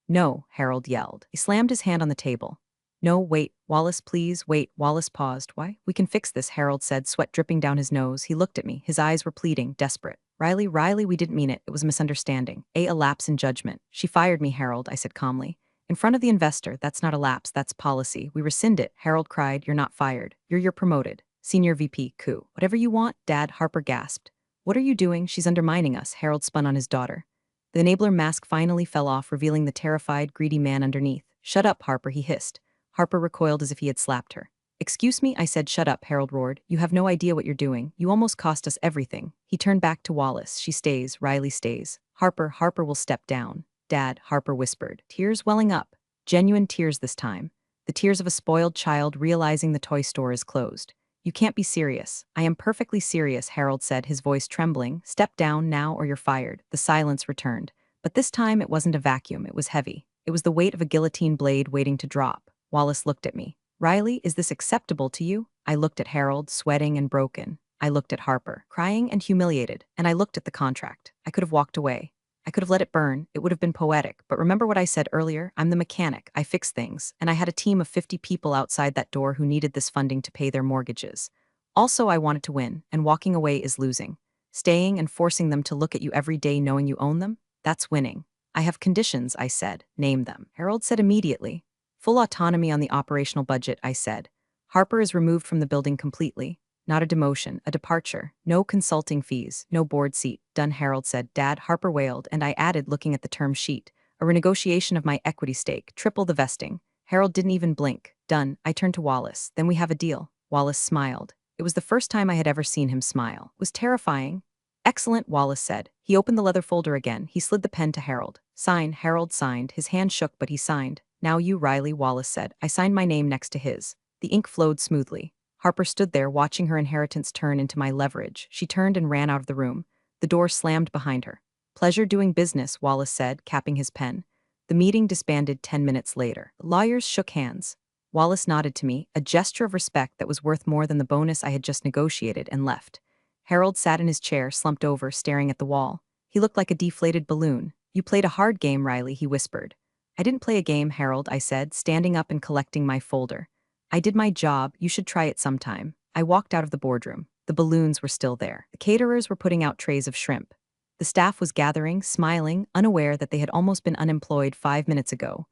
No, Harold yelled. He slammed his hand on the table. No, wait, Wallace, please, wait. Wallace paused. Why? We can fix this, Harold said, sweat dripping down his nose. He looked at me. His eyes were pleading, desperate. Riley, we didn't mean it. It was a misunderstanding. A lapse in judgment. She fired me, Harold, I said calmly. In front of the investor, that's not a lapse, that's policy. We rescind it. Harold cried. You're not fired. You're promoted. Senior VP, coup. Whatever you want, Dad, Harper gasped. What are you doing? She's undermining us, Harold spun on his daughter. The enabler mask finally fell off, revealing the terrified, greedy man underneath. Shut up, Harper, he hissed. Harper recoiled as if he had slapped her. Excuse me, I said. Shut up, Harold roared. You have no idea what you're doing. You almost cost us everything. He turned back to Wallace. She stays, Riley stays. Harper will step down. Dad, Harper whispered, tears welling up. Genuine tears this time. The tears of a spoiled child realizing the toy store is closed. You can't be serious. I am perfectly serious, Harold said, his voice trembling. Step down now or you're fired. The silence returned. But this time it wasn't a vacuum, it was heavy. It was the weight of a guillotine blade waiting to drop. Wallace looked at me. Riley, is this acceptable to you? I looked at Harold, sweating and broken. I looked at Harper, crying and humiliated. And I looked at the contract. I could have walked away. I could have let it burn. It would have been poetic. But remember what I said earlier? I'm the mechanic. I fix things. And I had a team of 50 people outside that door who needed this funding to pay their mortgages. Also, I wanted to win, and walking away is losing. Staying and forcing them to look at you every day knowing you own them? That's winning. I have conditions, I said. Name them. Harold said immediately. Full autonomy on the operational budget, I said. Harper is removed from the building completely. Not a demotion, a departure. No consulting fees, no board seat. Done, Harold said. Dad, Harper wailed, and I added, looking at the term sheet. A renegotiation of my equity stake, triple the vesting. Harold didn't even blink. Done. I turned to Wallace. Then we have a deal. Wallace smiled. It was the first time I had ever seen him smile. It was terrifying. Excellent, Wallace said. He opened the leather folder again. He slid the pen to Harold. Sign, Harold signed. His hand shook, but he signed. Now you, Riley, Wallace said. I signed my name next to his. The ink flowed smoothly. Harper stood there, watching her inheritance turn into my leverage. She turned and ran out of the room. The door slammed behind her. Pleasure doing business, Wallace said, capping his pen. The meeting disbanded 10 minutes later. The lawyers shook hands. Wallace nodded to me, a gesture of respect that was worth more than the bonus I had just negotiated, and left. Harold sat in his chair, slumped over, staring at the wall. He looked like a deflated balloon. You played a hard game, Riley, he whispered. I didn't play a game, Harold, I said, standing up and collecting my folder. I did my job. You should try it sometime. I walked out of the boardroom. The balloons were still there. The caterers were putting out trays of shrimp. The staff was gathering, smiling, unaware that they had almost been unemployed 5 minutes ago.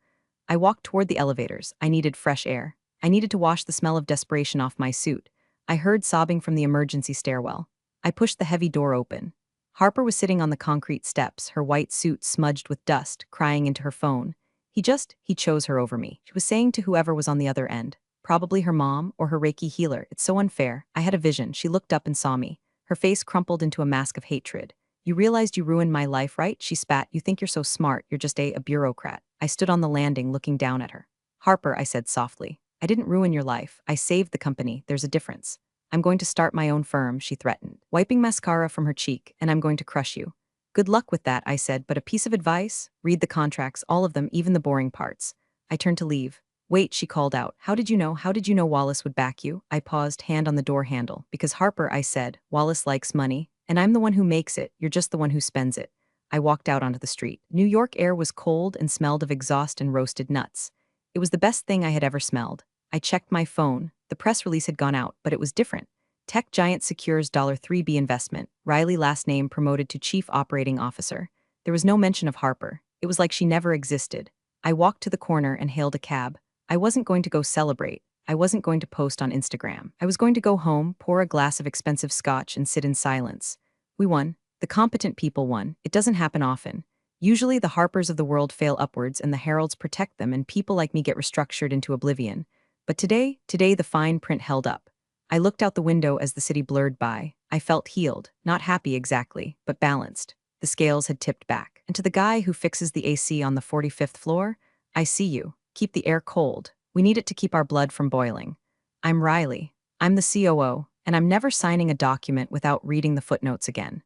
I walked toward the elevators. I needed fresh air. I needed to wash the smell of desperation off my suit. I heard sobbing from the emergency stairwell. I pushed the heavy door open. Harper was sitting on the concrete steps, her white suit smudged with dust, crying into her phone. He chose her over me. She was saying to whoever was on the other end. Probably her mom or her Reiki healer. It's so unfair. I had a vision. She looked up and saw me. Her face crumpled into a mask of hatred. You realized you ruined my life, right? She spat. You think you're so smart. You're just a bureaucrat. I stood on the landing looking down at her. Harper, I said softly. I didn't ruin your life. I saved the company. There's a difference. I'm going to start my own firm, she threatened, wiping mascara from her cheek, and I'm going to crush you. Good luck with that, I said, but a piece of advice? Read the contracts, all of them, even the boring parts. I turned to leave. Wait, she called out. How did you know Wallace would back you? I paused, hand on the door handle. Because Harper, I said, Wallace likes money, and I'm the one who makes it. You're just the one who spends it. I walked out onto the street. New York air was cold and smelled of exhaust and roasted nuts. It was the best thing I had ever smelled. I checked my phone. The press release had gone out, but it was different. Tech giant secures $3B investment. Riley last name promoted to chief operating officer. There was no mention of Harper. It was like she never existed. I walked to the corner and hailed a cab. I wasn't going to go celebrate. I wasn't going to post on Instagram. I was going to go home, pour a glass of expensive scotch, and sit in silence. We won. The competent people won. It doesn't happen often. Usually the Harpers of the world fail upwards and the heralds protect them and people like me get restructured into oblivion. But today the fine print held up. I looked out the window as the city blurred by. I felt healed, not happy exactly, but balanced. The scales had tipped back. And to the guy who fixes the AC on the 45th floor, I see you. Keep the air cold. We need it to keep our blood from boiling. I'm Riley. I'm the COO, and I'm never signing a document without reading the footnotes again.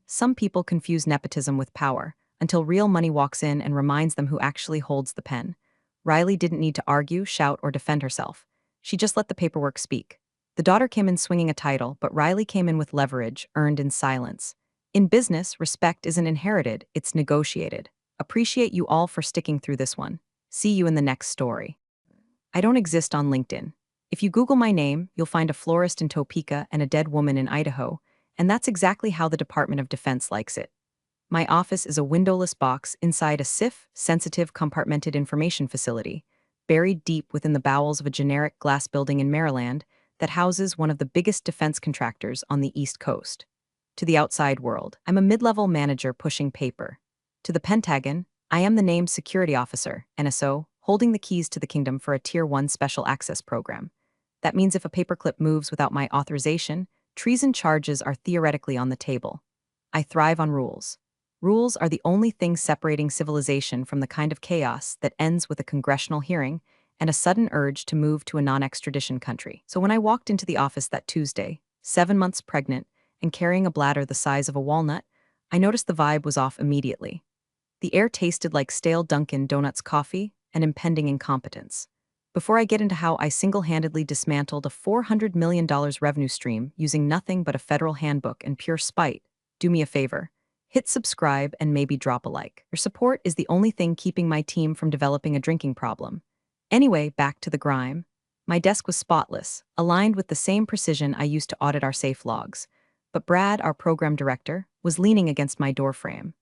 Some people confuse nepotism with power, until real money walks in and reminds them who actually holds the pen. Riley didn't need to argue, shout, or defend herself. She just let the paperwork speak. The daughter came in swinging a title, but Riley came in with leverage, earned in silence. In business, respect isn't inherited, it's negotiated. Appreciate you all for sticking through this one. See you in the next story. I don't exist on LinkedIn. If you Google my name, you'll find a florist in Topeka and a dead woman in Idaho, and that's exactly how the Department of Defense likes it. My office is a windowless box inside a SIF, sensitive compartmented information facility, buried deep within the bowels of a generic glass building in Maryland that houses one of the biggest defense contractors on the East Coast. To the outside world, I'm a mid-level manager pushing paper. To the Pentagon, I am the named security officer, NSO, holding the keys to the kingdom for a Tier 1 special access program. That means if a paperclip moves without my authorization, treason charges are theoretically on the table. I thrive on rules. Rules are the only thing separating civilization from the kind of chaos that ends with a congressional hearing and a sudden urge to move to a non-extradition country. So when I walked into the office that Tuesday, 7 months pregnant and carrying a bladder the size of a walnut, I noticed the vibe was off immediately. The air tasted like stale Dunkin' Donuts coffee and impending incompetence. Before I get into how I single-handedly dismantled a $400 million revenue stream using nothing but a federal handbook and pure spite, do me a favor. Hit subscribe and maybe drop a like. Your support is the only thing keeping my team from developing a drinking problem. Anyway, back to the grime. My desk was spotless, aligned with the same precision I used to audit our safe logs. But Brad, our program director, was leaning against my doorframe.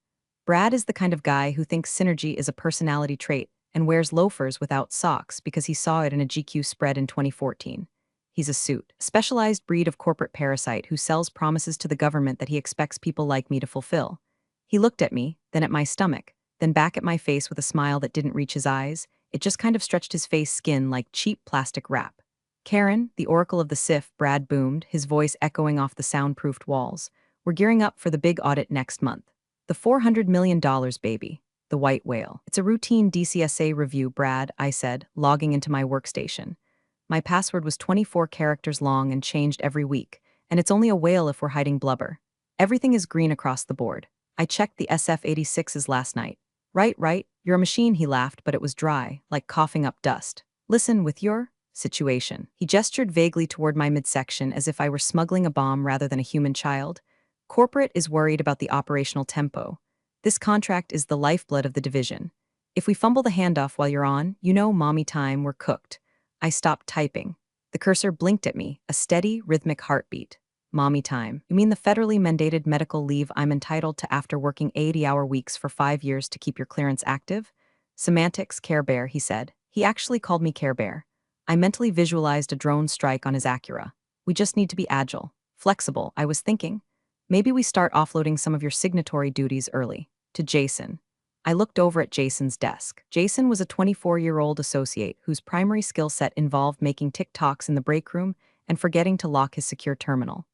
Brad is the kind of guy who thinks synergy is a personality trait and wears loafers without socks because he saw it in a GQ spread in 2014. He's a suit, a specialized breed of corporate parasite who sells promises to the government that he expects people like me to fulfill. He looked at me, then at my stomach, then back at my face with a smile that didn't reach his eyes. It just kind of stretched his face skin like cheap plastic wrap. Karen, the oracle of the SIF, Brad boomed, his voice echoing off the soundproofed walls. We're gearing up for the big audit next month. The $400 million, baby. The white whale. It's a routine DCSA review, Brad, I said, logging into my workstation. My password was 24 characters long and changed every week, and it's only a whale if we're hiding blubber. Everything is green across the board. I checked the SF-86s last night. Right, you're a machine, he laughed, but it was dry, like coughing up dust. Listen, with your situation. He gestured vaguely toward my midsection as if I were smuggling a bomb rather than a human child. Corporate is worried about the operational tempo. This contract is the lifeblood of the division. If we fumble the handoff while you're on, you know, mommy time, we're cooked. I stopped typing. The cursor blinked at me, a steady, rhythmic heartbeat. Mommy time. You mean the federally mandated medical leave I'm entitled to after working 80-hour weeks for 5 years to keep your clearance active? Semantics, Care Bear, he said. He actually called me Care Bear. I mentally visualized a drone strike on his Acura. We just need to be agile, flexible, I was thinking. Maybe we start offloading some of your signatory duties early. To Jason. I looked over at Jason's desk. Jason was a 24-year-old associate whose primary skill set involved making TikToks in the break room and forgetting to lock his secure terminal.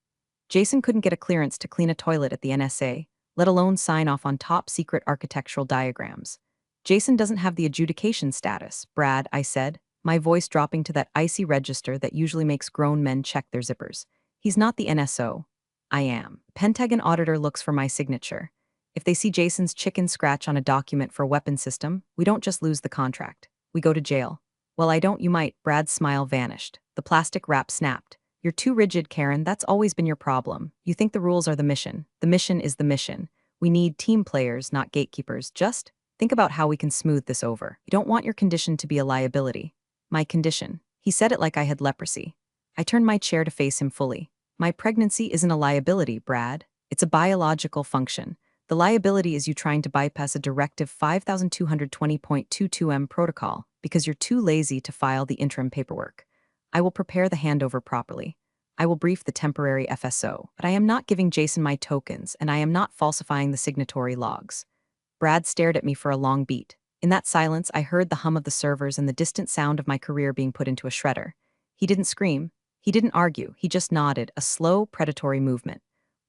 Jason couldn't get a clearance to clean a toilet at the NSA, let alone sign off on top-secret architectural diagrams. Jason doesn't have the adjudication status, Brad, I said, my voice dropping to that icy register that usually makes grown men check their zippers. He's not the NSO. I am. Pentagon auditor looks for my signature. If they see Jason's chicken scratch on a document for a weapon system, we don't just lose the contract. We go to jail. Well, I don't, you might. Brad's smile vanished. The plastic wrap snapped. You're too rigid, Karen. That's always been your problem. You think the rules are the mission. The mission is the mission. We need team players, not gatekeepers. Just think about how we can smooth this over. You don't want your condition to be a liability. My condition. He said it like I had leprosy. I turned my chair to face him fully. My pregnancy isn't a liability, Brad. It's a biological function. The liability is you trying to bypass a Directive 5220.22M protocol because you're too lazy to file the interim paperwork. I will prepare the handover properly. I will brief the temporary FSO, but I am not giving Jason my tokens, and I am not falsifying the signatory logs. Brad stared at me for a long beat. In that silence, I heard the hum of the servers and the distant sound of my career being put into a shredder. He didn't scream. He didn't argue. He just nodded, a slow, predatory movement.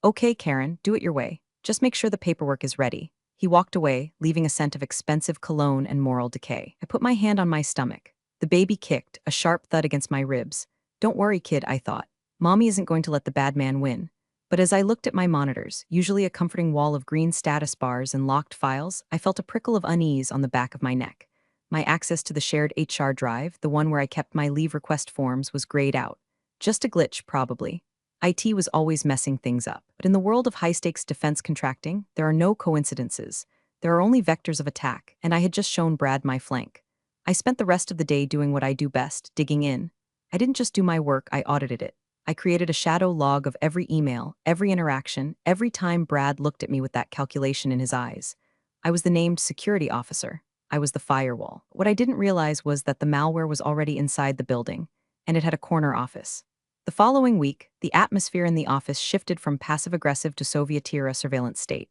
Okay, Karen, do it your way. Just make sure the paperwork is ready. He walked away, leaving a scent of expensive cologne and moral decay. I put my hand on my stomach. The baby kicked, a sharp thud against my ribs. Don't worry, kid, I thought. Mommy isn't going to let the bad man win. But as I looked at my monitors, usually a comforting wall of green status bars and locked files, I felt a prickle of unease on the back of my neck. My access to the shared HR drive, the one where I kept my leave request forms, was grayed out. Just a glitch, probably. IT was always messing things up. But in the world of high-stakes defense contracting, there are no coincidences. There are only vectors of attack, and I had just shown Brad my flank. I spent the rest of the day doing what I do best, digging in. I didn't just do my work, I audited it. I created a shadow log of every email, every interaction, every time Brad looked at me with that calculation in his eyes. I was the named security officer. I was the firewall. What I didn't realize was that the malware was already inside the building, and it had a corner office. The following week, the atmosphere in the office shifted from passive-aggressive to Soviet-era surveillance state.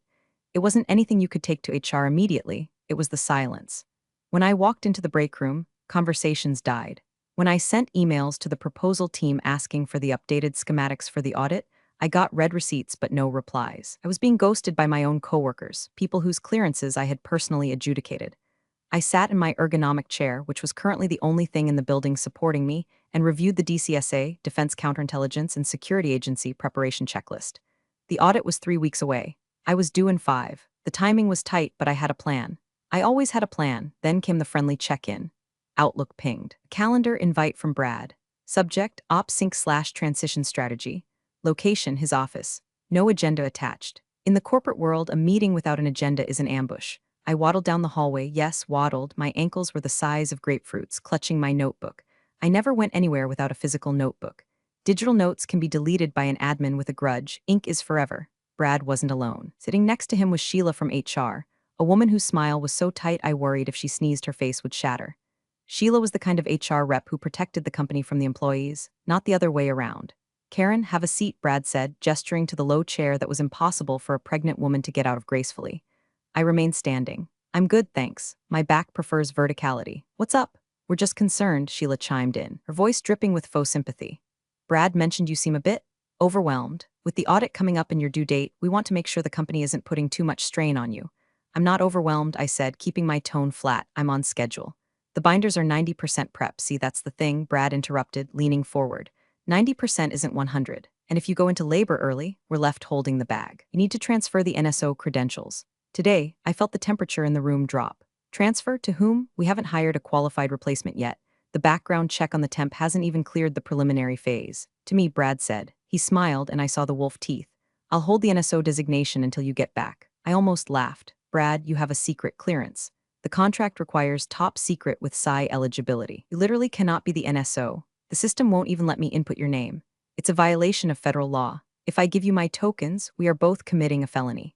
It wasn't anything you could take to HR immediately, it was the silence. When I walked into the break room, conversations died. When I sent emails to the proposal team asking for the updated schematics for the audit, I got red receipts but no replies. I was being ghosted by my own coworkers, people whose clearances I had personally adjudicated. I sat in my ergonomic chair, which was currently the only thing in the building supporting me, and reviewed the DCSA, Defense Counterintelligence and Security Agency preparation checklist. The audit was 3 weeks away. I was due in 5. The timing was tight, but I had a plan. I always had a plan. Then came the friendly check-in. Outlook pinged. Calendar invite from Brad. Subject, op sync/transition strategy. Location, his office. No agenda attached. In the corporate world, a meeting without an agenda is an ambush. I waddled down the hallway, yes, waddled. My ankles were the size of grapefruits, clutching my notebook. I never went anywhere without a physical notebook. Digital notes can be deleted by an admin with a grudge. Ink is forever. Brad wasn't alone. Sitting next to him was Sheila from HR, a woman whose smile was so tight I worried if she sneezed her face would shatter. Sheila was the kind of HR rep who protected the company from the employees, not the other way around. Karen, have a seat, Brad said, gesturing to the low chair that was impossible for a pregnant woman to get out of gracefully. I remained standing. I'm good, thanks. My back prefers verticality. What's up? We're just concerned, Sheila chimed in, her voice dripping with faux sympathy. Brad mentioned you seem a bit overwhelmed. With the audit coming up and your due date, we want to make sure the company isn't putting too much strain on you. I'm not overwhelmed, I said, keeping my tone flat. I'm on schedule. The binders are 90% prep. See, that's the thing, Brad interrupted, leaning forward. 90% isn't 100. And if you go into labor early, we're left holding the bag. You need to transfer the NSO credentials. Today, I felt the temperature in the room drop. Transfer to whom? We haven't hired a qualified replacement yet. The background check on the temp hasn't even cleared the preliminary phase. To me, Brad said. He smiled and I saw the wolf teeth. I'll hold the NSO designation until you get back. I almost laughed. Brad, you have a secret clearance. The contract requires top secret with PSI eligibility. You literally cannot be the NSO. The system won't even let me input your name. It's a violation of federal law. If I give you my tokens, we are both committing a felony.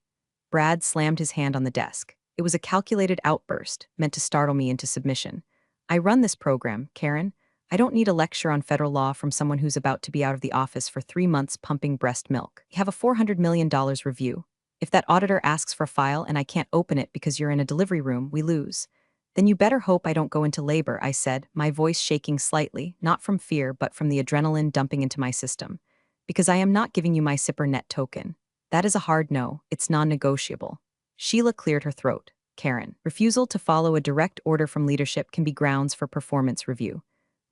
Brad slammed his hand on the desk. It was a calculated outburst, meant to startle me into submission. I run this program, Karen. I don't need a lecture on federal law from someone who's about to be out of the office for 3 months pumping breast milk. You have a $400 million review. If that auditor asks for a file and I can't open it because you're in a delivery room, we lose. Then you better hope I don't go into labor, I said, my voice shaking slightly, not from fear but from the adrenaline dumping into my system. Because I am not giving you my SIPR-net token. That is a hard no, it's non-negotiable. Sheila cleared her throat. Karen, refusal to follow a direct order from leadership can be grounds for performance review.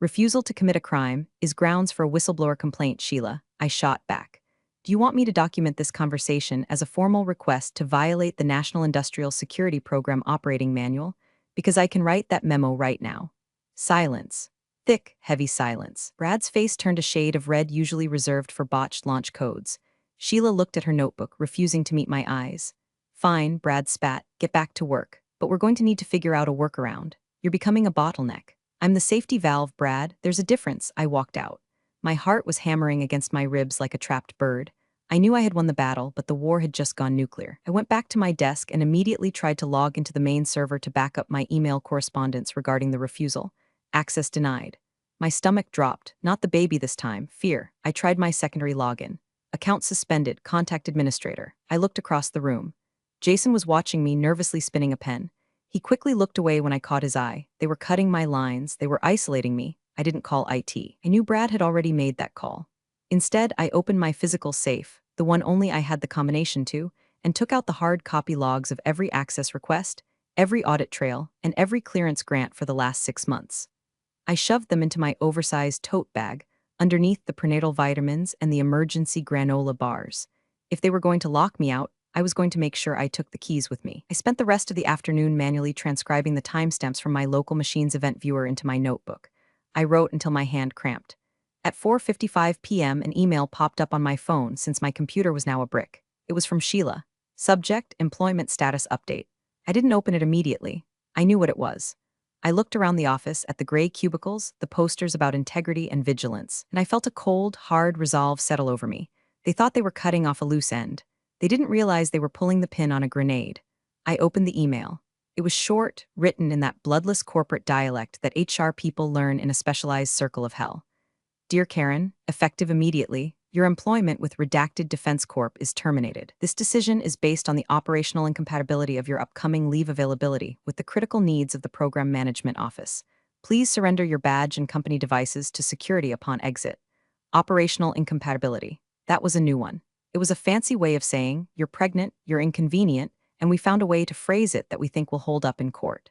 Refusal to commit a crime is grounds for a whistleblower complaint, Sheila. I shot back. Do you want me to document this conversation as a formal request to violate the National Industrial Security Program Operating Manual? Because I can write that memo right now. Silence. Thick, heavy silence. Brad's face turned a shade of red usually reserved for botched launch codes. Sheila looked at her notebook, refusing to meet my eyes. Fine, Brad spat. Get back to work. But we're going to need to figure out a workaround. You're becoming a bottleneck. I'm the safety valve, Brad. There's a difference. I walked out. My heart was hammering against my ribs like a trapped bird. I knew I had won the battle, but the war had just gone nuclear. I went back to my desk and immediately tried to log into the main server to back up my email correspondence regarding the refusal. Access denied. My stomach dropped, not the baby this time, fear. I tried my secondary login. Account suspended, contact administrator. I looked across the room. Jason was watching me, nervously spinning a pen. He quickly looked away when I caught his eye. They were cutting my lines, they were isolating me. I didn't call IT. I knew Brad had already made that call. Instead, I opened my physical safe, the one only I had the combination to, and took out the hard copy logs of every access request, every audit trail, and every clearance grant for the last 6 months. I shoved them into my oversized tote bag, underneath the prenatal vitamins and the emergency granola bars. If they were going to lock me out, I was going to make sure I took the keys with me. I spent the rest of the afternoon manually transcribing the timestamps from my local machine's event viewer into my notebook. I wrote until my hand cramped. At 4:55 p.m., an email popped up on my phone since my computer was now a brick. It was from Sheila. Subject, employment status update. I didn't open it immediately. I knew what it was. I looked around the office at the gray cubicles, the posters about integrity and vigilance, and I felt a cold, hard resolve settle over me. They thought they were cutting off a loose end. They didn't realize they were pulling the pin on a grenade. I opened the email. It was short, written in that bloodless corporate dialect that HR people learn in a specialized circle of hell. Dear Karen, effective immediately, your employment with Redacted Defense Corp is terminated. This decision is based on the operational incompatibility of your upcoming leave availability with the critical needs of the Program Management Office. Please surrender your badge and company devices to security upon exit. Operational incompatibility. That was a new one. It was a fancy way of saying, you're pregnant, you're inconvenient, and we found a way to phrase it that we think will hold up in court.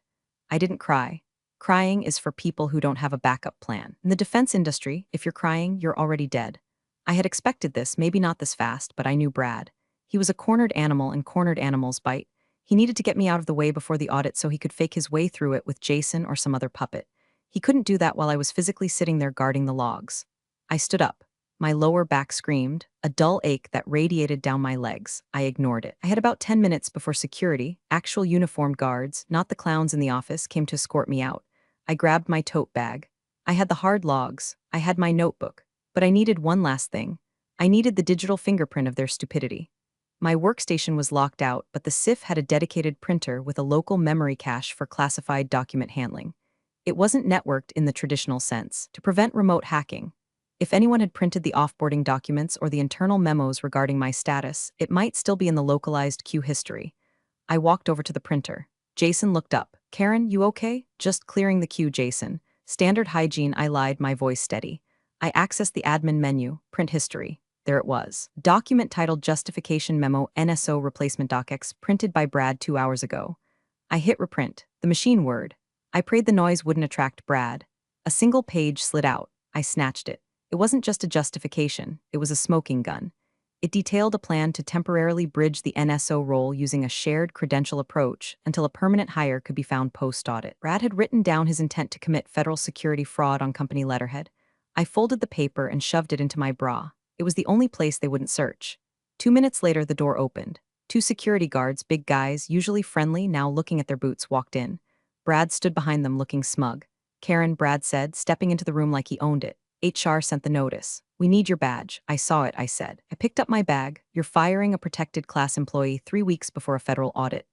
I didn't cry. Crying is for people who don't have a backup plan. In the defense industry, if you're crying, you're already dead. I had expected this, maybe not this fast, but I knew Brad. He was a cornered animal and cornered animals bite. He needed to get me out of the way before the audit so he could fake his way through it with Jason or some other puppet. He couldn't do that while I was physically sitting there guarding the logs. I stood up. My lower back screamed, a dull ache that radiated down my legs. I ignored it. I had about 10 minutes before security, actual uniformed guards, not the clowns in the office, came to escort me out. I grabbed my tote bag. I had the hard logs. I had my notebook. But I needed one last thing. I needed the digital fingerprint of their stupidity. My workstation was locked out, but the SIF had a dedicated printer with a local memory cache for classified document handling. It wasn't networked in the traditional sense, to prevent remote hacking. If anyone had printed the offboarding documents or the internal memos regarding my status, it might still be in the localized queue history. I walked over to the printer. Jason looked up. Karen, you okay? Just clearing the queue, Jason. Standard hygiene, I lied, my voice steady. I accessed the admin menu, print history. There it was. Document titled Justification Memo NSO Replacement DocX, printed by Brad 2 hours ago. I hit reprint. The machine whirred. I prayed the noise wouldn't attract Brad. A single page slid out. I snatched it. It wasn't just a justification, it was a smoking gun. It detailed a plan to temporarily bridge the NSO role using a shared credential approach until a permanent hire could be found post-audit. Brad had written down his intent to commit federal security fraud on company letterhead. I folded the paper and shoved it into my bra. It was the only place they wouldn't search. 2 minutes later, the door opened. 2 security guards, big guys, usually friendly, now looking at their boots, walked in. Brad stood behind them looking smug. Karen, Brad said, stepping into the room like he owned it. HR sent the notice. We need your badge. I saw it, I said. I picked up my bag. You're firing a protected class employee 3 weeks before a federal audit.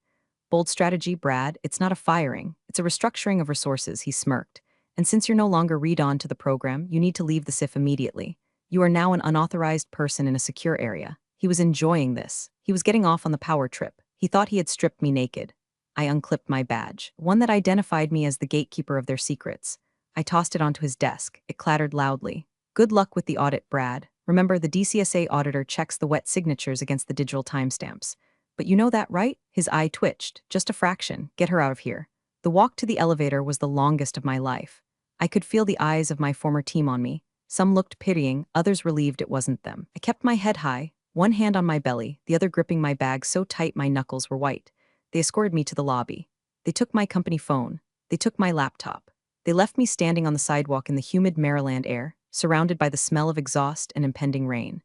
Bold strategy, Brad. It's not a firing. It's a restructuring of resources, he smirked. And since you're no longer read-on to the program, you need to leave the SIF immediately. You are now an unauthorized person in a secure area. He was enjoying this. He was getting off on the power trip. He thought he had stripped me naked. I unclipped my badge, one that identified me as the gatekeeper of their secrets. I tossed it onto his desk. It clattered loudly. Good luck with the audit, Brad. Remember, the DCSA auditor checks the wet signatures against the digital timestamps. But you know that, right? His eye twitched. Just a fraction. Get her out of here. The walk to the elevator was the longest of my life. I could feel the eyes of my former team on me. Some looked pitying, others relieved it wasn't them. I kept my head high, one hand on my belly, the other gripping my bag so tight my knuckles were white. They escorted me to the lobby. They took my company phone. They took my laptop. They left me standing on the sidewalk in the humid Maryland air, surrounded by the smell of exhaust and impending rain.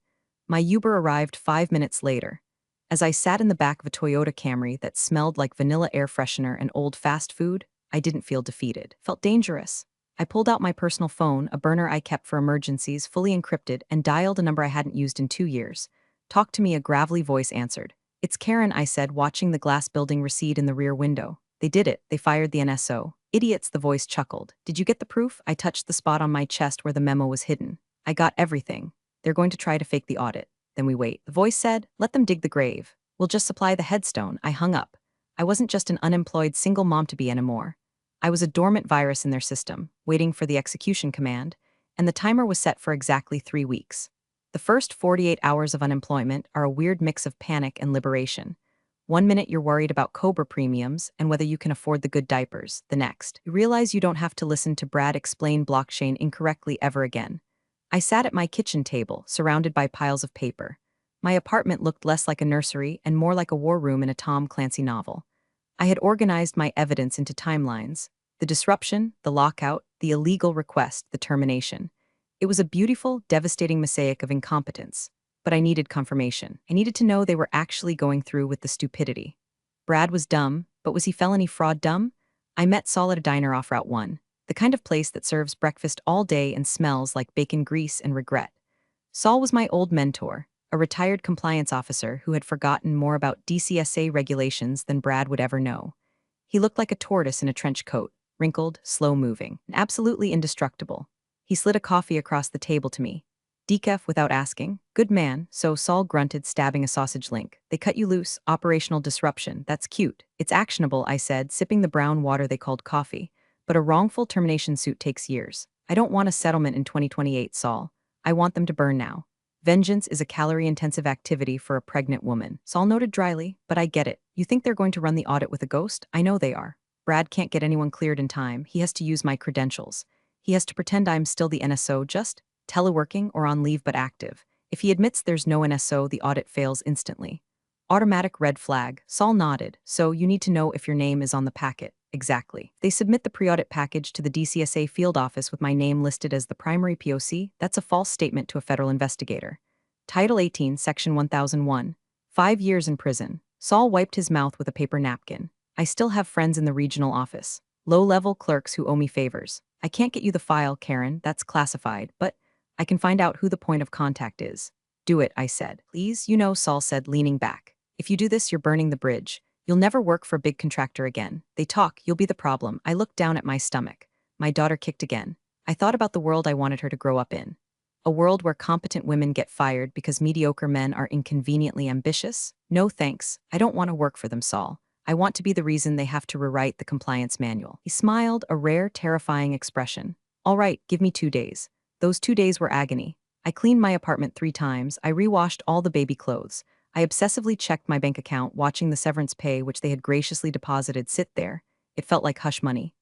My Uber arrived 5 minutes later. As I sat in the back of a Toyota Camry that smelled like vanilla air freshener and old fast food, I didn't feel defeated. Felt dangerous. I pulled out my personal phone, a burner I kept for emergencies, fully encrypted, and dialed a number I hadn't used in 2 years. Talk to me, a gravelly voice answered. It's Karen, I said, watching the glass building recede in the rear window. They did it. They fired the NSO. Idiots, the voice chuckled. Did you get the proof? I touched the spot on my chest where the memo was hidden. I got everything. They're going to try to fake the audit. Then we wait. The voice said, let them dig the grave. We'll just supply the headstone. I hung up. I wasn't just an unemployed single mom-to-be anymore. I was a dormant virus in their system, waiting for the execution command, and the timer was set for exactly 3 weeks. The first 48 hours of unemployment are a weird mix of panic and liberation. 1 minute you're worried about Cobra premiums and whether you can afford the good diapers. The next, you realize you don't have to listen to Brad explain blockchain incorrectly ever again. I sat at my kitchen table, surrounded by piles of paper. My apartment looked less like a nursery and more like a war room in a Tom Clancy novel. I had organized my evidence into timelines: the disruption, the lockout, the illegal request, the termination. It was a beautiful, devastating mosaic of incompetence. But I needed confirmation. I needed to know they were actually going through with the stupidity. Brad was dumb, but was he felony fraud dumb? I met Saul at a diner off Route 1, the kind of place that serves breakfast all day and smells like bacon grease and regret. Saul was my old mentor, a retired compliance officer who had forgotten more about DCSA regulations than Brad would ever know. He looked like a tortoise in a trench coat, wrinkled, slow-moving, and absolutely indestructible. He slid a coffee across the table to me. Decaf without asking. Good man, so Saul grunted, stabbing a sausage link. They cut you loose, operational disruption, that's cute. It's actionable, I said, sipping the brown water they called coffee. But a wrongful termination suit takes years. I don't want a settlement in 2028, Saul. I want them to burn now. Vengeance is a calorie-intensive activity for a pregnant woman. Saul noted dryly, but I get it. You think they're going to run the audit with a ghost? I know they are. Brad can't get anyone cleared in time. He has to use my credentials. He has to pretend I'm still the NSO, just teleworking or on leave but active. If he admits there's no NSO, the audit fails instantly. Automatic red flag. Saul nodded. So you need to know if your name is on the packet. Exactly. They submit the pre-audit package to the DCSA field office with my name listed as the primary POC. That's a false statement to a federal investigator. Title 18, Section 1001. 5 years in prison. Saul wiped his mouth with a paper napkin. I still have friends in the regional office. Low-level clerks who owe me favors. I can't get you the file, Karen. That's classified, but I can find out who the point of contact is. Do it, I said. Please, Saul said, leaning back. If you do this, you're burning the bridge. You'll never work for a big contractor again. They talk, you'll be the problem. I looked down at my stomach. My daughter kicked again. I thought about the world I wanted her to grow up in. A world where competent women get fired because mediocre men are inconveniently ambitious? No thanks. I don't want to work for them, Saul. I want to be the reason they have to rewrite the compliance manual. He smiled, a rare, terrifying expression. All right, give me 2 days. Those 2 days were agony. I cleaned my apartment 3 times. I rewashed all the baby clothes. I obsessively checked my bank account, watching the severance pay which they had graciously deposited sit there. It felt like hush money.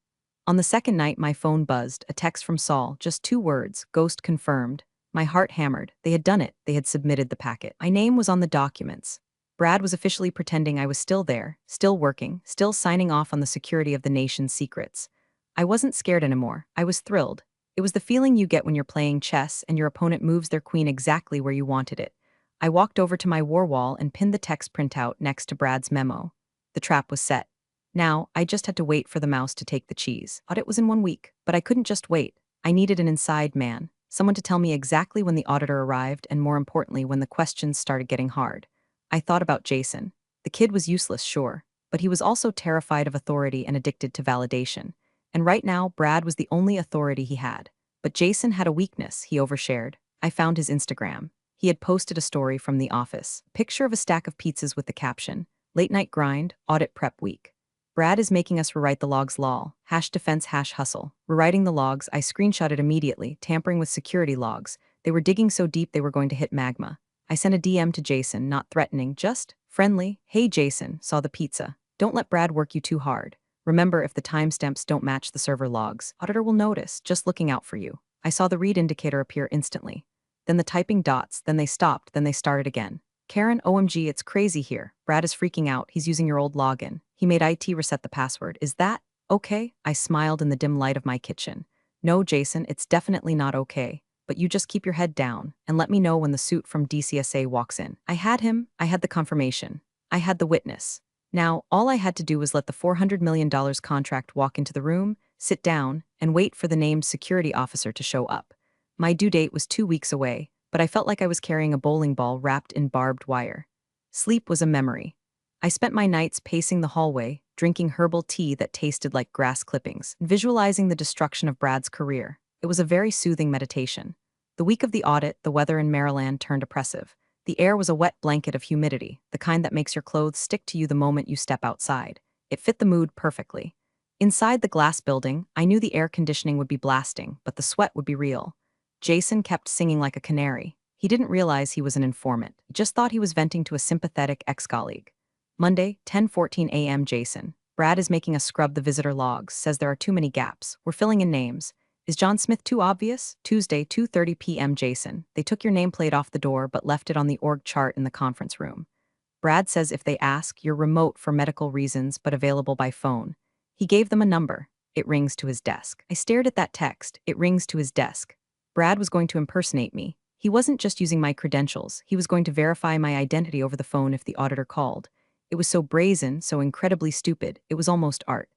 On the second night, my phone buzzed, a text from Saul, just 2 words, ghost confirmed. My heart hammered. They had done it. They had submitted the packet. My name was on the documents. Brad was officially pretending I was still there, still working, still signing off on the security of the nation's secrets. I wasn't scared anymore. I was thrilled. It was the feeling you get when you're playing chess and your opponent moves their queen exactly where you wanted it. I walked over to my war wall and pinned the text printout next to Brad's memo. The trap was set. Now, I just had to wait for the mouse to take the cheese. Audit was in 1 week, but I couldn't just wait. I needed an inside man, someone to tell me exactly when the auditor arrived and, more importantly, when the questions started getting hard. I thought about Jason. The kid was useless, sure, but he was also terrified of authority and addicted to validation. And right now, Brad was the only authority he had. But Jason had a weakness he overshared. I found his Instagram. He had posted a story from the office. Picture of a stack of pizzas with the caption, "Late night grind, audit prep week." Brad is making us rewrite the logs lol. #defense #hustle. Rewriting the logs, I screenshotted immediately, tampering with security logs. They were digging so deep they were going to hit magma. I sent a DM to Jason, not threatening, just friendly. Hey Jason, saw the pizza. Don't let Brad work you too hard. Remember, if the timestamps don't match the server logs, auditor will notice, just looking out for you. I saw the read indicator appear instantly. Then the typing dots, then they stopped, then they started again. Karen, OMG, it's crazy here. Brad is freaking out. He's using your old login. He made IT reset the password. Is that okay? I smiled in the dim light of my kitchen. No, Jason, it's definitely not okay. But you just keep your head down and let me know when the suit from DCSA walks in. I had him. I had the confirmation. I had the witness. Now, all I had to do was let the $400 million contract walk into the room, sit down, and wait for the named security officer to show up. My due date was 2 weeks away, but I felt like I was carrying a bowling ball wrapped in barbed wire. Sleep was a memory. I spent my nights pacing the hallway, drinking herbal tea that tasted like grass clippings, and visualizing the destruction of Brad's career. It was a very soothing meditation. The week of the audit, the weather in Maryland turned oppressive. The air was a wet blanket of humidity, the kind that makes your clothes stick to you the moment you step outside. It fit the mood perfectly. Inside the glass building, I knew the air conditioning would be blasting, but the sweat would be real. Jason kept singing like a canary. He didn't realize he was an informant. He just thought he was venting to a sympathetic ex-colleague. Monday, 10:14 a.m. Jason. Brad is making us scrub the visitor logs, says there are too many gaps. We're filling in names. Is John Smith too obvious? Tuesday, 2:30 p.m. Jason. They took your nameplate off the door but left it on the org chart in the conference room. Brad says if they ask, you're remote for medical reasons but available by phone. He gave them a number. It rings to his desk. I stared at that text. It rings to his desk. Brad was going to impersonate me. He wasn't just using my credentials. He was going to verify my identity over the phone if the auditor called. It was so brazen, so incredibly stupid, it was almost art.